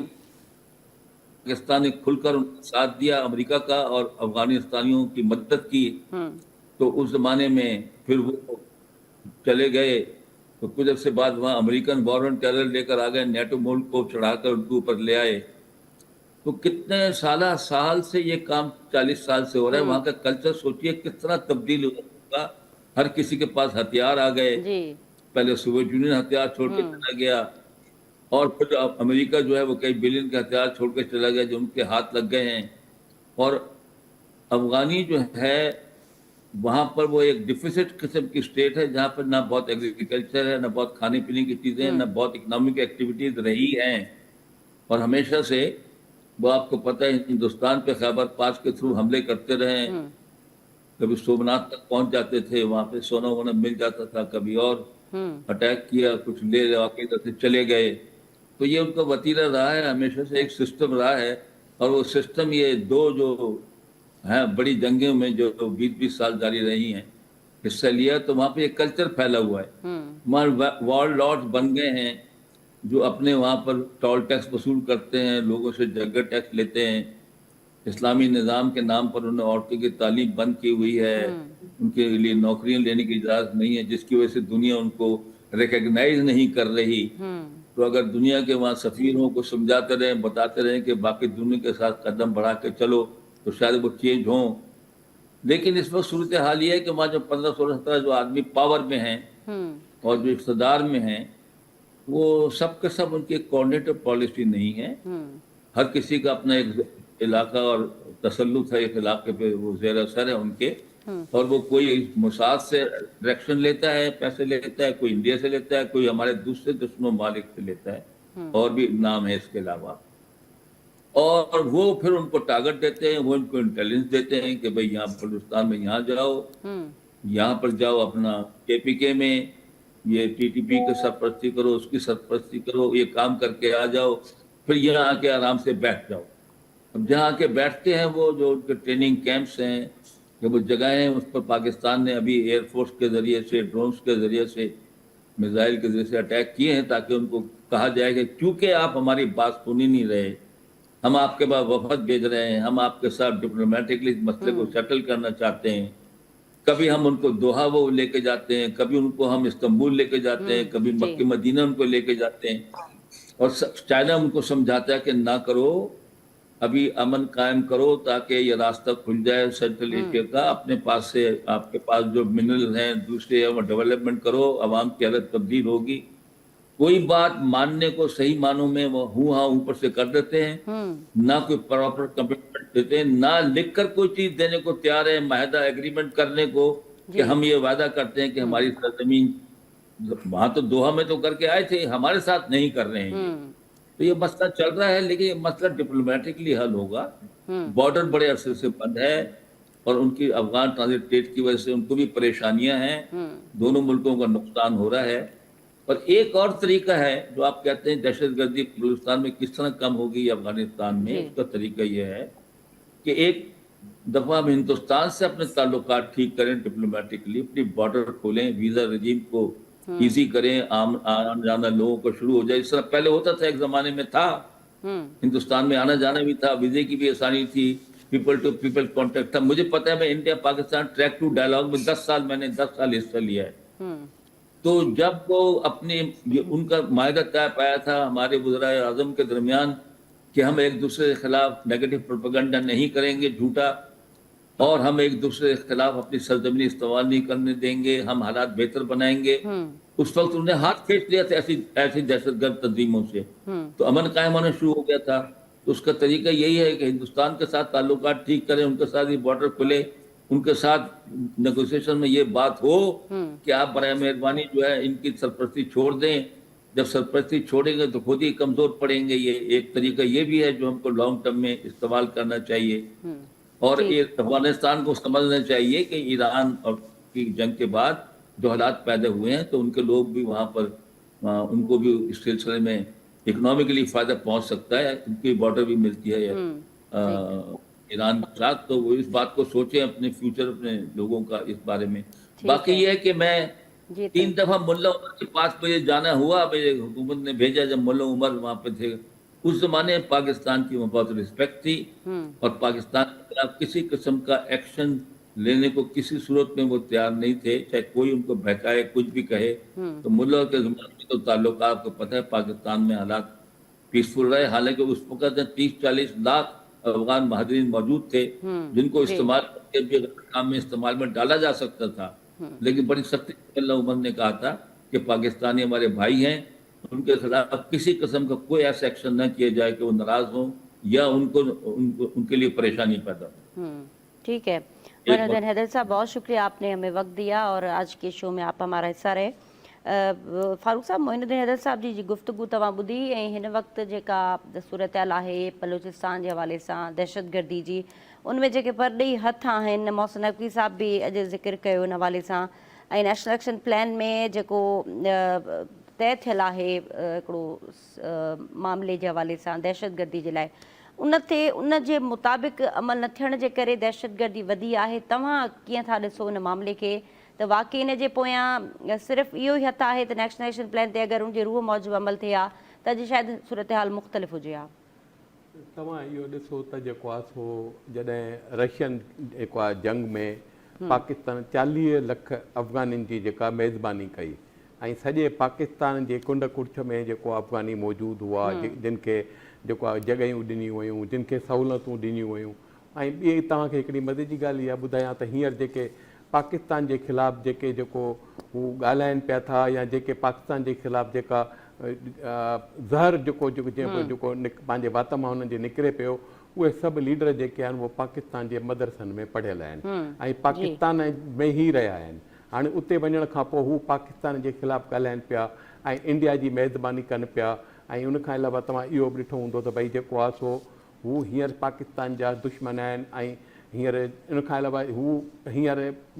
پاکستان نے کھل کر ان کا ساتھ دیا امریکہ کا اور افغانستانیوں کی مدد کی. تو اس زمانے میں پھر وہ چلے گئے, تو کچھ عرصے بعد وہاں امریکن وار آن ٹیرر لے کر آ گئے, نیٹو ملک کو چڑھا کر ان کے اوپر لے آئے. تو کتنے سال سے یہ کام 40 سال سے ہو رہا ہے. وہاں کا کلچر سوچئے کس طرح تبدیل ہوگا, ہر کسی کے پاس ہتھیار آ گئے. جی, پہلے سوویت یونین ہتھیار چھوڑ کے چلا گیا, اور پھر امریکہ جو ہے وہ کئی بلین کے ہتھیار چھوڑ کے چلا گیا جو ان کے ہاتھ لگ گئے ہیں. اور افغانی جو ہے وہاں پر وہ ایک ڈیفیسٹ قسم کی اسٹیٹ ہے, جہاں پر نہ بہت ایگریکلچر ہے, نہ بہت کھانے پینے کی چیزیں ہیں, نہ بہت اکنامک ایکٹیویٹیز رہی ہیں. اور ہمیشہ سے وہ آپ کو پتہ ہے ہندوستان پہ خیبر پاس کے تھرو حملے کرتے رہے ہیں. کبھی سومناتھ تک پہنچ جاتے تھے, وہاں پہ سونا وونا مل جاتا تھا, کبھی اور اٹیک کیا, کچھ لے جا کے ادھر سے چلے گئے. تو یہ ان کا وتیرہ رہا ہے, ہمیشہ سے ایک سسٹم رہا ہے. اور وہ سسٹم یہ دو جو ہیں بڑی جنگوں میں جو 20 سال جاری رہی ہیں حصہ لیا, تو وہاں پہ ایک کلچر پھیلا ہوا ہے. وہاں وار لارڈز بن گئے ہیں جو اپنے وہاں پر ٹول ٹیکس وصول کرتے ہیں, لوگوں سے جگہ ٹیکس لیتے ہیں. اسلامی نظام کے نام پر انہوں نے عورتوں کی تعلیم بند کی ہوئی ہے, ان کے لیے نوکریاں لینے کی اجازت نہیں ہے, جس کی وجہ سے دنیا ان کو ریکگنائز نہیں کر رہی. تو اگر دنیا کے وہاں سفیروں کو سمجھاتے رہیں, بتاتے رہیں کہ باقی دنیا کے ساتھ قدم بڑھا کے چلو, تو شاید وہ چینج ہوں. لیکن اس وقت صورتحال یہ ہے کہ وہاں جو 15 16 17 جو آدمی پاور میں ہیں اور جو اقتدار میں ہیں, وہ سب کے سب ان کی ایک کوآرڈینیٹو پالیسی نہیں ہے. ہر کسی کا اپنا ایک علاقہ اور تسلط ہے, ایک علاقے پہ وہ زیر اثر ہے ان کے, اور وہ کوئی موساد سے ڈائریکشن لیتا ہے, پیسے لیتا ہے, کوئی انڈیا سے لیتا ہے, کوئی ہمارے دوسرے دشمنوں ممالک سے لیتا ہے, اور بھی نام ہے اس کے علاوہ. اور وہ پھر ان کو ٹارگٹ دیتے ہیں, وہ ان کو انٹیلیجنس دیتے ہیں کہ بھئی یہاں بلوچستان میں یہاں جاؤ, یہاں پر جاؤ اپنا کے پی کے میں یہ ٹی ٹی پی کی سرپرستی کرو, اس کی سرپرستی کرو, یہ کام کر کے آ جاؤ, پھر یہاں آ کے آرام سے بیٹھ جاؤ. اب جہاں آ کے بیٹھتے ہیں وہ جو ان کے ٹریننگ کیمپس ہیں, جو وہ جگہیں ہیں, اس پر پاکستان نے ابھی ایئر فورس کے ذریعے سے, ڈرونز کے ذریعے سے, میزائل کے ذریعے سے اٹیک کیے ہیں, تاکہ ان کو کہا جائے کہ کیونکہ آپ ہماری بات سن ہی نہیں رہے, ہم آپ کے بعد وفد بھیج رہے ہیں, ہم آپ کے ساتھ ڈپلومیٹکلی مسئلے کو سیٹل کرنا چاہتے ہیں. کبھی ہم ان کو دوحہ وہ لے کے جاتے ہیں, کبھی ان کو ہم استنبول لے کے جاتے ہیں, کبھی مکہ مدینہ ان کو لے کے جاتے ہیں. اور چائنا ان کو سمجھاتا ہے کہ نہ کرو, ابھی امن قائم کرو تاکہ یہ راستہ کھل جائے سینٹرل ایشیا کا. اپنے پاس سے آپ کے پاس جو منرل ہیں دوسرے وہ ڈیولپمنٹ کرو, عوام کی حالت تبدیل ہوگی. कोई बात मानने को सही मानों में वो हूँ हाँ ऊपर से कर देते हैं, ना कोई प्रॉपर कमिटमेंट देते हैं, ना लिखकर कोई चीज देने को तैयार है, माहिदा एग्रीमेंट करने को कि हम ये वादा करते हैं कि हमारी सरजमीन, वहां तो दोहा में तो करके आए थे, हमारे साथ नहीं कर रहे हैं। तो ये मसला चल रहा है, लेकिन ये मसला डिप्लोमेटिकली हल होगा। बॉर्डर बड़े अरसे से बंद है और उनकी अफगान ट्रांजिट ट्रेड की वजह से उनको भी परेशानियां हैं, दोनों मुल्कों का नुकसान हो रहा है। और एक और तरीका है जो आप कहते हैं दहशतगर्दी बलूचिस्तान में किस तरह कम होगी अफगानिस्तान में, उसका तरीका यह है कि एक दफा हम हिंदुस्तान से अपने ताल्लुकात ठीक करें डिप्लोमेटिकली, अपनी बॉर्डर खोलें, वीजा रजीम को इजी करें, आना जाना लोगों को शुरू हो जाए। इस तरह पहले होता था, एक जमाने में था, हिंदुस्तान में आना जाना भी था, वीजे की भी आसानी थी, पीपल टू पीपल कॉन्टेक्ट था। मुझे पता है मैं India Pakistan track two dialogue में 10 साल हिस्सा लिया है। तो जब वो अपने उनका मायदा तय पाया था हमारे वज़राए आज़म के दरमियान कि हम एक दूसरे के खिलाफ नेगेटिव प्रोपेगेंडा नहीं करेंगे झूठा, और हम एक दूसरे के खिलाफ अपनी सरजमीन इस्तेमाल नहीं करने देंगे, हम हालात बेहतर बनाएंगे, उस वक्त उन्हें हाथ खींच लिया था ऐसी दहशतगर्द तंजीमों से। तो अमन कायम होना शुरू हो गया था। तो उसका तरीका यही है कि हिंदुस्तान के साथ ताल्लुकात ठीक करें, उनके साथ ये बॉर्डर खुले, उनके साथ नेगोशिएशन में ये बात हो कि आप बराए मेहरबानी जो है इनकी सरपरस्ती छोड़ दें। जब सरपरस्ती छोड़ेंगे तो खुद ही कमजोर पड़ेंगे। ये एक तरीका ये भी है जो हमको लॉन्ग टर्म में इस्तेमाल करना चाहिए। और ये अफगानिस्तान को समझना चाहिए कि ईरान और की जंग के बाद जो हालात पैदा हुए हैं तो उनके लोग भी वहाँ पर उनको भी इस सिलसिले में इकोनॉमिकली फायदा पहुंच सकता है, उनकी बॉर्डर भी मिलती है ईरान के साथ। तो वो इस बात को सोचें अपने फ्यूचर, अपने लोगों का इस बारे में। बाकी ये है कि मैं 3 दफा मुल्ला उमर के पास मुझे जाना हुआ, मेरे हुकूमत ने भेजा जब मुल्ला उमर वहां पे थे। उस जमाने में पाकिस्तान की बहुत रिस्पेक्ट थी और पाकिस्तान के खिलाफ किसी किस्म का एक्शन लेने को किसी सूरत में वो तैयार नहीं थे, चाहे कोई उनको बहकाए कुछ भी कहे। तो मुल्ला के जमाने में तो ताल्लुक आपको पता है पाकिस्तान में हालात पीसफुल रहे। हालांकि उस वक्त 30-40 लाख अफगान महाजरीन मौजूद थे जिनको इस्तेमाल करके भी काम में इस्तेमाल में डाला जा सकता था, लेकिन बड़ी सख्ती से मुल्ला उमर ने कहा था कि पाकिस्तानी हमारे भाई हैं, उनके खिलाफ किसी किस्म का कोई ऐसा एक्शन न किया जाए कि वो नाराज हों या उनके लिए परेशानी पैदा हो। ठीक है मोइनुद्दीन हैदर साहब, बहुत शुक्रिया, आपने हमें वक्त दिया और आज के शो में आप हमारा हिस्सा रहे। फारूक साहब, मोइनुद्दीन हैदर साहब जी गुफ्तगू तव्हां ॿुधी ऐं हिन वक़्तु जेका सूरत हाल आहे बलूचिस्तान जे हवाले सां दहशतगर्दी जी, उनमें जेके परॾेही हथ आहिनि, मोहसिन नक़वी साहब बि अॼु ज़िक्र कयो उन हवाले सां, ऐं नेशनल एक्शन प्लान में जेको तय थियल आहे हिकिड़ो मामले जे हवाले सां दहशतगर्दी जे लाइ, उन जे मुताबिक़ अमल न थियण जे करे दहशतगर्दी वधी आहे। तव्हां कीअं था ॾिसो उन मामले खे? त वाकई इन जे पोयां सिर्फ़ु इहो ई हथु आहे त नेशनल एक्शन प्लान ते अगरि उनजे रूह मौजूदु अमल थिए हा त अॼु शायदि सूरत हाल मुख़्तलिफ़ हुजे हा। तव्हां इहो ॾिसो त जेको आहे सो जॾहिं रशियन जेको आहे जंग में पाकिस्तान 40 लख अफ़गानियुनि जी जेका मेज़बानी कई ऐं सॼे पाकिस्तान जे कुंड कुर्छ में जेको अफ़गानी मौजूदु हुआ, जिन खे जेको आहे जॻहियूं ॾिनियूं हुयूं, जिन खे सहूलियतूं ॾिनियूं हुयूं। ऐं ॿी तव्हांखे हिकिड़ी मदद जी ॻाल्हि इहा ॿुधायां त हींअर जेके पाकिस्तान जे ख़िलाफ़ु जेको हू ॻाल्हाइनि पिया था या जेके पाकिस्तान जे ख़िलाफ़ु जेका ज़हर जेको पंहिंजे वात मां हुननि जे निकिरे पियो, उहे सभु लीडर जेके आहिनि उहे पाकिस्तान जे मदरसनि में पढ़ियल आहिनि ऐं पाकिस्तान में ई रहिया आहिनि। हाणे उते वञण खां पोइ हू पाकिस्तान जे ख़िलाफ़ु ॻाल्हाइनि पिया ऐं इंडिया जी मेज़बानी कनि पिया। ऐं उनखां अलावा तव्हां इहो बि ॾिठो हूंदो त भई जेको आहे सो हू हींअर पाकिस्तान जा दुश्मन आहिनि ऐं हींअर इनखां अलावा हू हींअर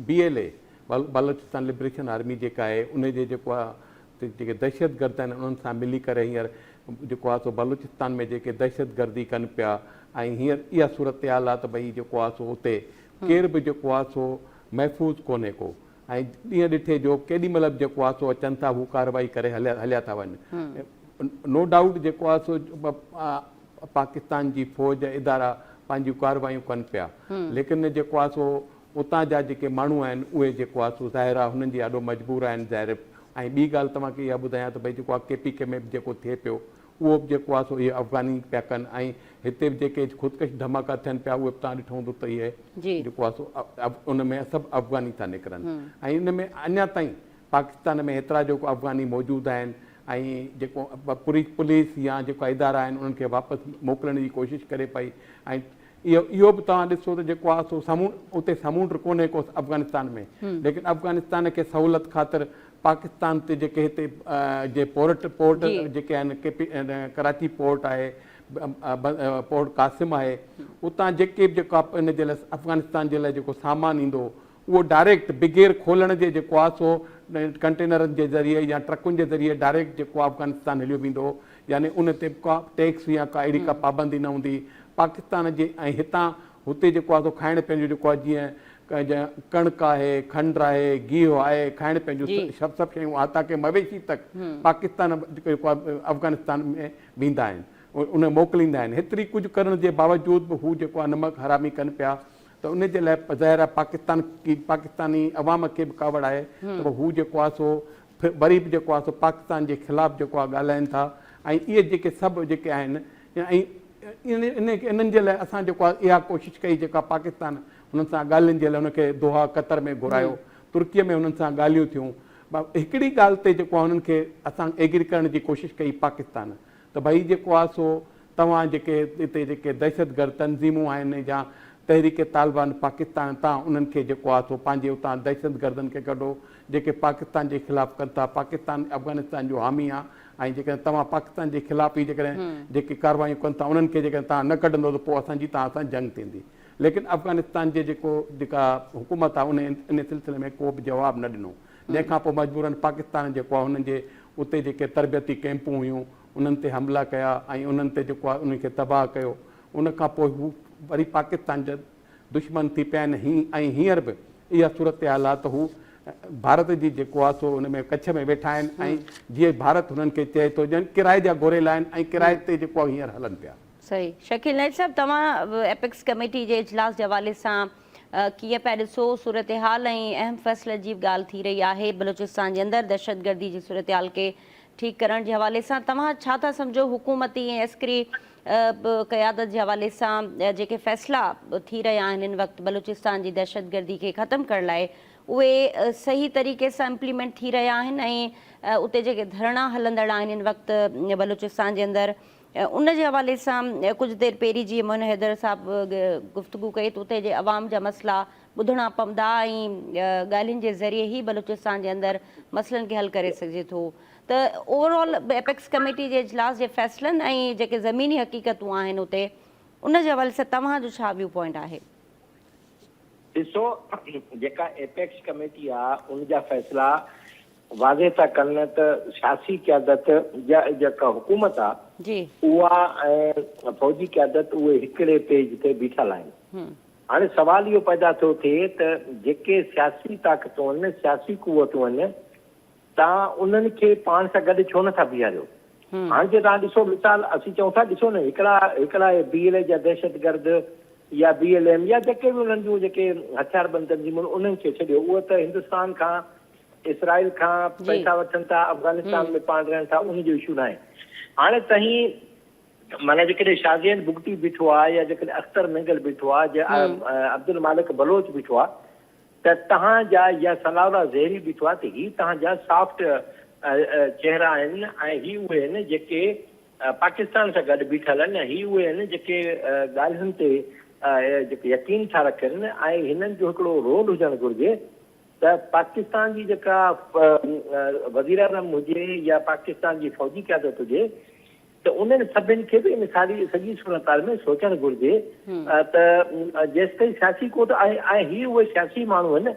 BLA बलूचिस्तान लिबरेशन आर्मी जेका आहे उनजे जेको आहे जेके दहशतगर्द आहिनि उन्हनि सां मिली करे हींअर जेको आहे सो बलूचिस्तान में जेके दहशतगर्दी कनि पिया। ऐं हींअर इहा सूरत हाल आहे त भई जेको आहे सो उते केर बि जेको आहे सो महफ़ूज़ कोन्हे को, ऐं ॾींहं ॾिठे जो केॾी महिल बि जेको आहे सो अचनि था हू कार्रवाई करे हलिया था वञनि। नो डाउट जेको आहे सो पाकिस्तान जी फ़ौज इदारा पंहिंजूं कार्रवायूं कनि पिया, लेकिन जेको आहे सो उतां जा जेके माण्हू आहिनि उहे जेको आहे सो ज़ाहिर आहे हुननि जी ॾाढो मजबूर आहिनि ज़ाहिर। ऐं ॿी ॻाल्हि तव्हांखे इहा ॿुधायां त भई जेको आहे KPK में बि जेको थिए पियो उहो बि जेको आहे सो इहे अफ़गानी पिया कनि ऐं हिते बि जेके ख़ुदकश धमाका थियनि पिया उहे बि तव्हां ॾिठो हूंदो त इहे जेको आहे सो उन में सभु अफ़गानी था निकिरनि। ऐं इन में अञा ताईं पाकिस्तान में हेतिरा जेको अफ़गानी मौजूदु आहिनि ऐं जेको पुलिस या जेका इदारा आहिनि उन्हनि खे वापसि मोकिलण जी कोशिशि करे पई। ऐं इहो बि तव्हां ॾिसो त जेको आहे सो उते समुंड कोन्हे को अफ़गानिस्तान में, लेकिन अफ़गानिस्तान खे सहूलियत ख़ातिर पाकिस्तान ते जेके हिते जे पोर्ट जेके आहिनि कराची पोर्ट आहे, पोर्ट कासिम आहे, उतां जेके बि जेको आहे इन जे लाइ अफ़गानिस्तान जे लाइ जेको सामान ईंदो उहो डायरेक्ट बिगेर खोलण जे जेको आहे सो कंटेनरनि जे ज़रिए या ट्रकुनि जे ज़रिए डायरेक्ट जेको आहे अफ़गानिस्तान हलियो वेंदो, यानी उन ते का टैक्स या का अहिड़ी का पाबंदी न हूंदी पाकिस्तान जे। ऐं हितां हुते जेको आहे सो खाइण पीअण जो जेको आहे जीअं कणिक आहे, खंडु आहे, गिहु आहे, खाइण पीअण जो सभु शयूं आता के मवेशी तक पाकिस्तान जेको आहे अफ़गानिस्तान में वेंदा आहिनि, उन मोकिलींदा आहिनि। हेतिरी कुझु करण जे बावजूद बि हू जेको आहे नमक हरामी कनि पिया, त उन जे लाइ ज़ाहिर आहे पाकिस्तानी अवाम खे बि कावड़ आहे त हू जेको आहे सो वरी बि जेको आहे सो पाकिस्तान जे ख़िलाफ़ु जेको आहे ॻाल्हाइनि था। ऐं इहे जेके सभु जेके आहिनि ऐं इन्हनि जे लाइ असां जेको आहे इहा कोशिशि कई जेका पाकिस्तान हुननि सां ॻाल्हियुनि जे लाइ हुनखे दोहा कतर में घुरायो, तुर्कीअ में हुननि सां ॻाल्हियूं थियूं। हिकिड़ी ॻाल्हि ते जेको आहे हुननि खे असां एग्री करण जी कोशिशि कई पाकिस्तान, त भई जेको आहे सो तव्हां जेके हिते जेके दहशतगर्द तंज़ीमूं आहिनि या तहरीक तालिबान पाकिस्तान तां उन्हनि खे जेको आहे सो पंहिंजे उतां दहशतगर्दनि खे कढो जेके पाकिस्तान जे ख़िलाफ़ु कनि था। पाकिस्तान अफ़गानिस्तान जो हामी आहे, ऐं जेकॾहिं तव्हां पाकिस्तान जे ख़िलाफ़ ई जेकॾहिं जेके कारवायूं कनि था उन्हनि खे जेकॾहिं तव्हां न कढंदो त पोइ असांजी तव्हां सां जंग थींदी। लेकिन अफ़गानिस्तान जे जेका हुकूमत आहे इन सिलसिले में को बि जवाबु न ॾिनो, जंहिंखां पोइ मजबूरन पाकिस्तान जेको आहे हुननि जे उते जेके तरबियती कैंपूं हुयूं उन्हनि ते हमला कया ऐं उन्हनि ते जेको आहे उनखे तबाह कयो। उन खां पोइ हू वरी पाकिस्तान जा दुश्मन थी पिया आहिनि। ऐं हींअर बि इहा सूरत हाल आहे त हू भारत जी जेको आहे सो हुन में कच्छ में वेठा आहिनि ऐं जीअं भारत हुननि खे चए थो ॼण किराए जा घुरियल आहिनि ऐं किराए ते जेको आहे हींअर हलनि पिया। सही। शकील नाइक साहब, तव्हां एपेक्स कमेटी जे इजलास जे हवाले सां कीअं पिया ॾिसो सूरत हाल ऐं अहम फ़ैसिले जी बि ॻाल्हि थी रही आहे बलूचिस्तान जे अंदरि दहशतगर्दी जी सूरत हाल खे ठीकु करण जे हवाले सां तव्हां छा था सम्झो हुकूमती ऐं अस्करी क़यादत जे हवाले सां जेके फ़ैसिला थी रहिया आहिनि हिन वक़्तु बलूचिस्तान जी दहशतगर्दी खे ख़तमु करण लाइ उहे सही तरीक़े सां इम्प्लीमेंट थी रहिया आहिनि ऐं उते जेके धरणा हलंदड़ आहिनि हिन वक़्तु बलूचिस्तान जे अंदरि उन जे हवाले सां कुझु देरि पहिरीं जीअं मोइन हैदर साहिबु गुफ़्तगू कई त उते जे अवाम जा मसइला ॿुधणा पवंदा ऐं ॻाल्हियुनि जे ज़रिए ई बलूचिस्तान जे अंदरि मसइलनि खे हल करे सघिजे थो। त ओवरऑल एपेक्स कमेटी जे इजलास जे फ़ैसिलनि ऐं जेके ज़मीनी हक़ीक़तूं आहिनि उते उन जे हवाले सां तव्हांजो छा व्यू पॉइंट आहे? ॾिसो, जेका एपेक्स कमेटी आहे उन जा फ़ैसिला वाज़े था कनि त सियासी क़यादत जेका हुकूमत आहे जी उहा ऐं फ़ौजी क़यादत उहे हिकिड़े पेज ते बीठल आहिनि। हाणे सवाल इहो पैदा थो थिए त जेके सियासी ताक़तूं आहिनि सियासी कुवतूं आहिनि तव्हां उन्हनि खे पाण सां गॾु छो नथा बीहारियो? हाणे जे तव्हां ॾिसो मिसाल असीं चऊं था ॾिसो न हिकिड़ा BLA जा दहशतगर्द या BLM या जेके बि उन्हनि जूं जेके हथियारबंद तंज़ीमूं उन्हनि खे छॾियो उहो त हिंदुस्तान खां इसराइल खां पैसा वठनि था अफ़गानिस्तान में पाण रहनि था उन जो इशू न आहे। हाणे तव्हीं माना जेकॾहिं शाहज़ैन बुगटी बीठो आहे या जेकॾहिं अख्तर मेंगल बीठो आहे या अब्दुल मालिक बलोच बीठो आहे त तव्हांजा या सलाउल्लाह ज़हरी बीठो आहे त हीअ तव्हांजा सॉफ्ट चेहरा आहिनि ऐं ही उहे आहिनि जेके पाकिस्तान सां गॾु बीठल आहिनि। ही उहे आहिनि जेके ॻाल्हियुनि ते जेके यकीन था रखनि ऐं हिननि जो हिकिड़ो रोल हुजणु घुरिजे त पाकिस्तान जी जेका वज़ीर आज़म हुजे या पाकिस्तान जी फ़ौजी क़यादत हुजे त उन्हनि सभिनि खे बि इन सारी सॼी सूरत में सोचणु घुरिजे त जेसि ताईं सियासी कोर्ट आहे ऐं ही उहे सियासी माण्हू आहिनि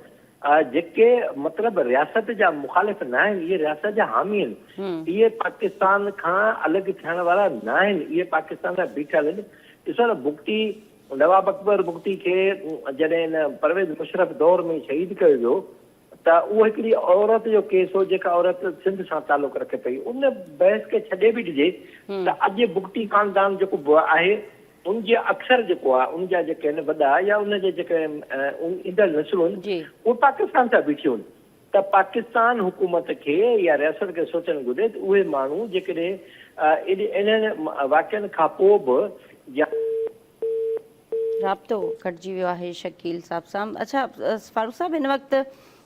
जेके मतिलबु रियासत जा मुखालिफ़ न आहिनि, इहे रियासत जा हामी आहिनि, इहे पाकिस्तान खां अलॻि थियण वारा न आहिनि, इहे पाकिस्तान सां बीठल आहिनि। ॾिसो न बुगटी नवाब अकबर बुगटी खे जॾहिं परवेज़ मुशरफ दौर में शहीद कयो वियो त उहो हिकिड़ी औरत जो केस हो जेका औरत सिंध सां तालुक़ रखे पई। उन बहस खे छॾे बि ॾिजे त अॼु बुगटी ख़ानदान जेको आहे उनजे अक्सर जेको आहे उनजा जेके आहिनि वॾा या उनजे जेके ईंदड़ नस्लूं आहिनि उहे पाकिस्तान सां बीठियूं आहिनि। त पाकिस्तान हुकूमत खे या रियासत खे सोचणु घुरिजे त उहे माण्हू जेकॾहिं इन्हनि वाक़िअनि खां पोइ बि या राब्तो कटिजी वियो आहे शकील साहब सां। अच्छा फारूक साहब, हिन वक़्तु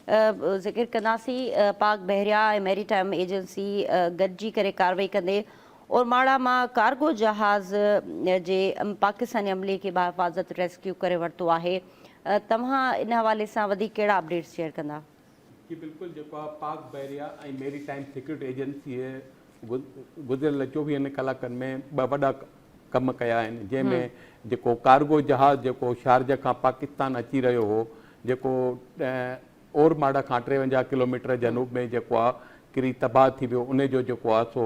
ज़िक्र कंदासीं पाक बहरिया ऐं मैरीटाइम एजेंसी गॾिजी करे कार्रवाई कंदे ओरमाड़ा मां कार्गो जहाज़ जे पाकिस्तानी अमले खे बाहिफ़ाज़त रेस्क्यू करे वरितो आहे। तव्हां इन हवाले सां वधीक कहिड़ा अपडेट्स शेयर कंदा? जी बिल्कुलु, जेको आहे पाक बहरिया ऐं मैरीटाइम सिक्योरिटी एजेंसीअ गुज़िरियल 24 कलाकनि में 2 वॾा कम कया आहिनि, जंहिंमें जेको कार्गो जहाज़ जेको शारजा खां पाकिस्तान अची रहियो हो, जेको ओरमाड़ा खां 53 किलोमीटर जनूब में जेको आहे किरी तबाह थी वियो, उन जो जेको आहे सो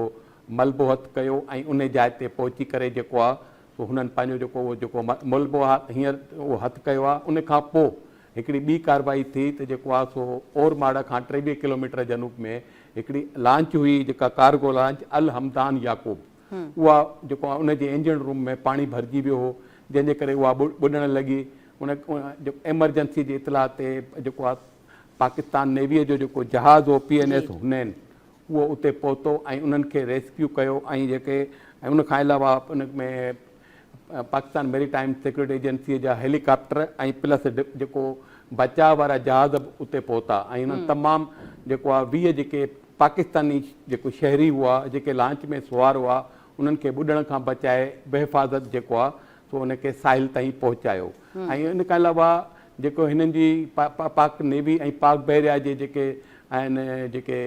मलबो हथु कयो ऐं उन जाइ ते पहुची करे जेको आहे सो हुननि पंहिंजो जेको मलबो आहे हींअर उहो हथु कयो आहे। उन खां पोइ हिकिड़ी ॿी कार्रवाई थी त जेको आहे सो ओरमाड़ा खां 23 किलोमीटर जनूब में हिकिड़ी लॉन्च हुई, जेका कार्गो लॉन्च अल हमदान याकूब, उहा जेको आहे उनजे इंजन रूम में पाणी भरिजी वियो हो, जंहिंजे करे उहा ॿुॾणु लॻी। उन एमरजेंसी जी इतलाह ते जेको आहे पाकिस्तान नेवीअ जो जेको जहाज़ हो PNS हुनैन, उहो उते पहुतो ऐं उन्हनि खे रेस्क्यू कयो। ऐं उन खां अलावा उन में पाकिस्तान मैरीटाइम सिक्योरिटी एजेंसीअ जा हेलीकॉप्टर ऐं प्लस जेको बचाव वारा जहाज़ बि उते पहुता ऐं उन्हनि तमामु जेको आहे 20 जेके पाकिस्तानी जेको शहरी हुआ जेके लॉन्च में सुवार हुआ, उन्हनि खे ॿुॾण खां बचाए बेहिफ़ाज़त जेको आहे सो उनखे साहिल ताईं पहुचायो। ऐं इन खां अलावा जेको हिननि जी पाक नेवी ऐं पाक बहरिया जे जेके आहिनि जेके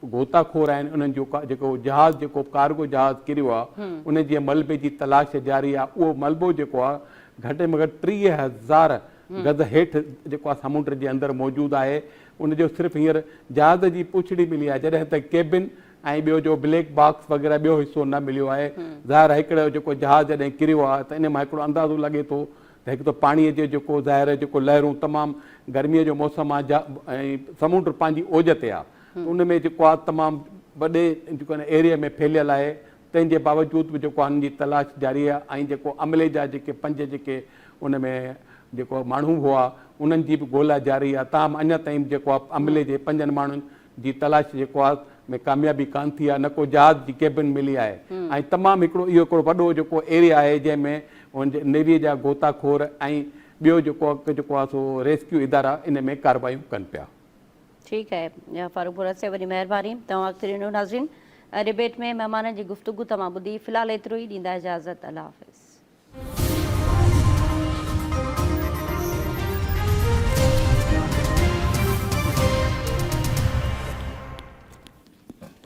गोताखोर आहिनि, उन्हनि जो जेको जहाज़ जेको कार्गो जहाज़ किरियो आहे उन जे मलबे जी तलाश जारी आहे। उहो मलबो जेको आहे घटि में घटि 30,000 गज़ हेठि जेको आहे समुंड जे अंदरि मौजूदु आहे। उनजो सिर्फ़ु हींअर जहाज़ जी पुछड़ी मिली आहे, जॾहिं त केबिन ऐं ॿियो जो ब्लैक बॉक्स वग़ैरह ॿियो हिसो न मिलियो आहे। ज़ाहिर आहे हिकिड़ो जेको जहाज़ जॾहिं किरियो आहे त इन मां हिकिड़ो अंदाज़ो लॻे थो त हिकु त पाणीअ जो जेको ज़ाहिर जेको लहरूं तमामु गर्मीअ जो मौसम आहे ऐं समुंड पंहिंजी ओज ते आहे, उन में जेको आहे तमामु वॾे जेको एरिया में फैलियल आहे। तंहिंजे बावजूदि बि जेको आहे हुननि जी तलाश जारी आहे ऐं जेको अमले जा जेके 5 जेके उन में जेको माण्हू हुआ उन्हनि जी बि ॻोल्हा जारी आहे। ताम अञा ताईं जेको आहे अमले जे 5 माण्हुनि जी तलाश जेको आहे में कामयाबी कान थी आहे, न को जहाज़ जी केबिन मिली आहे। ऐं तमामु हिकिड़ो इहो हिकिड़ो वॾो जेको एरिया आहे जंहिंमें हुनजे नेवीअ जा गोताखोर ऐं ॿियो जेको आहे सो रेस्क्यू इदारा इन में कार्रवाइयूं कनि पिया। ठीकु आहे फारूक बुरत से वॾी महिरबानी। तव्हां अख़्तरीन नाज़रीन, डिबेट में महिमाननि जी गुफ़्तगू तव्हां ॿुधी। फ़िलहालु एतिरो ई, ॾींदा इजाज़त। अल्लाह हाफ़िज़।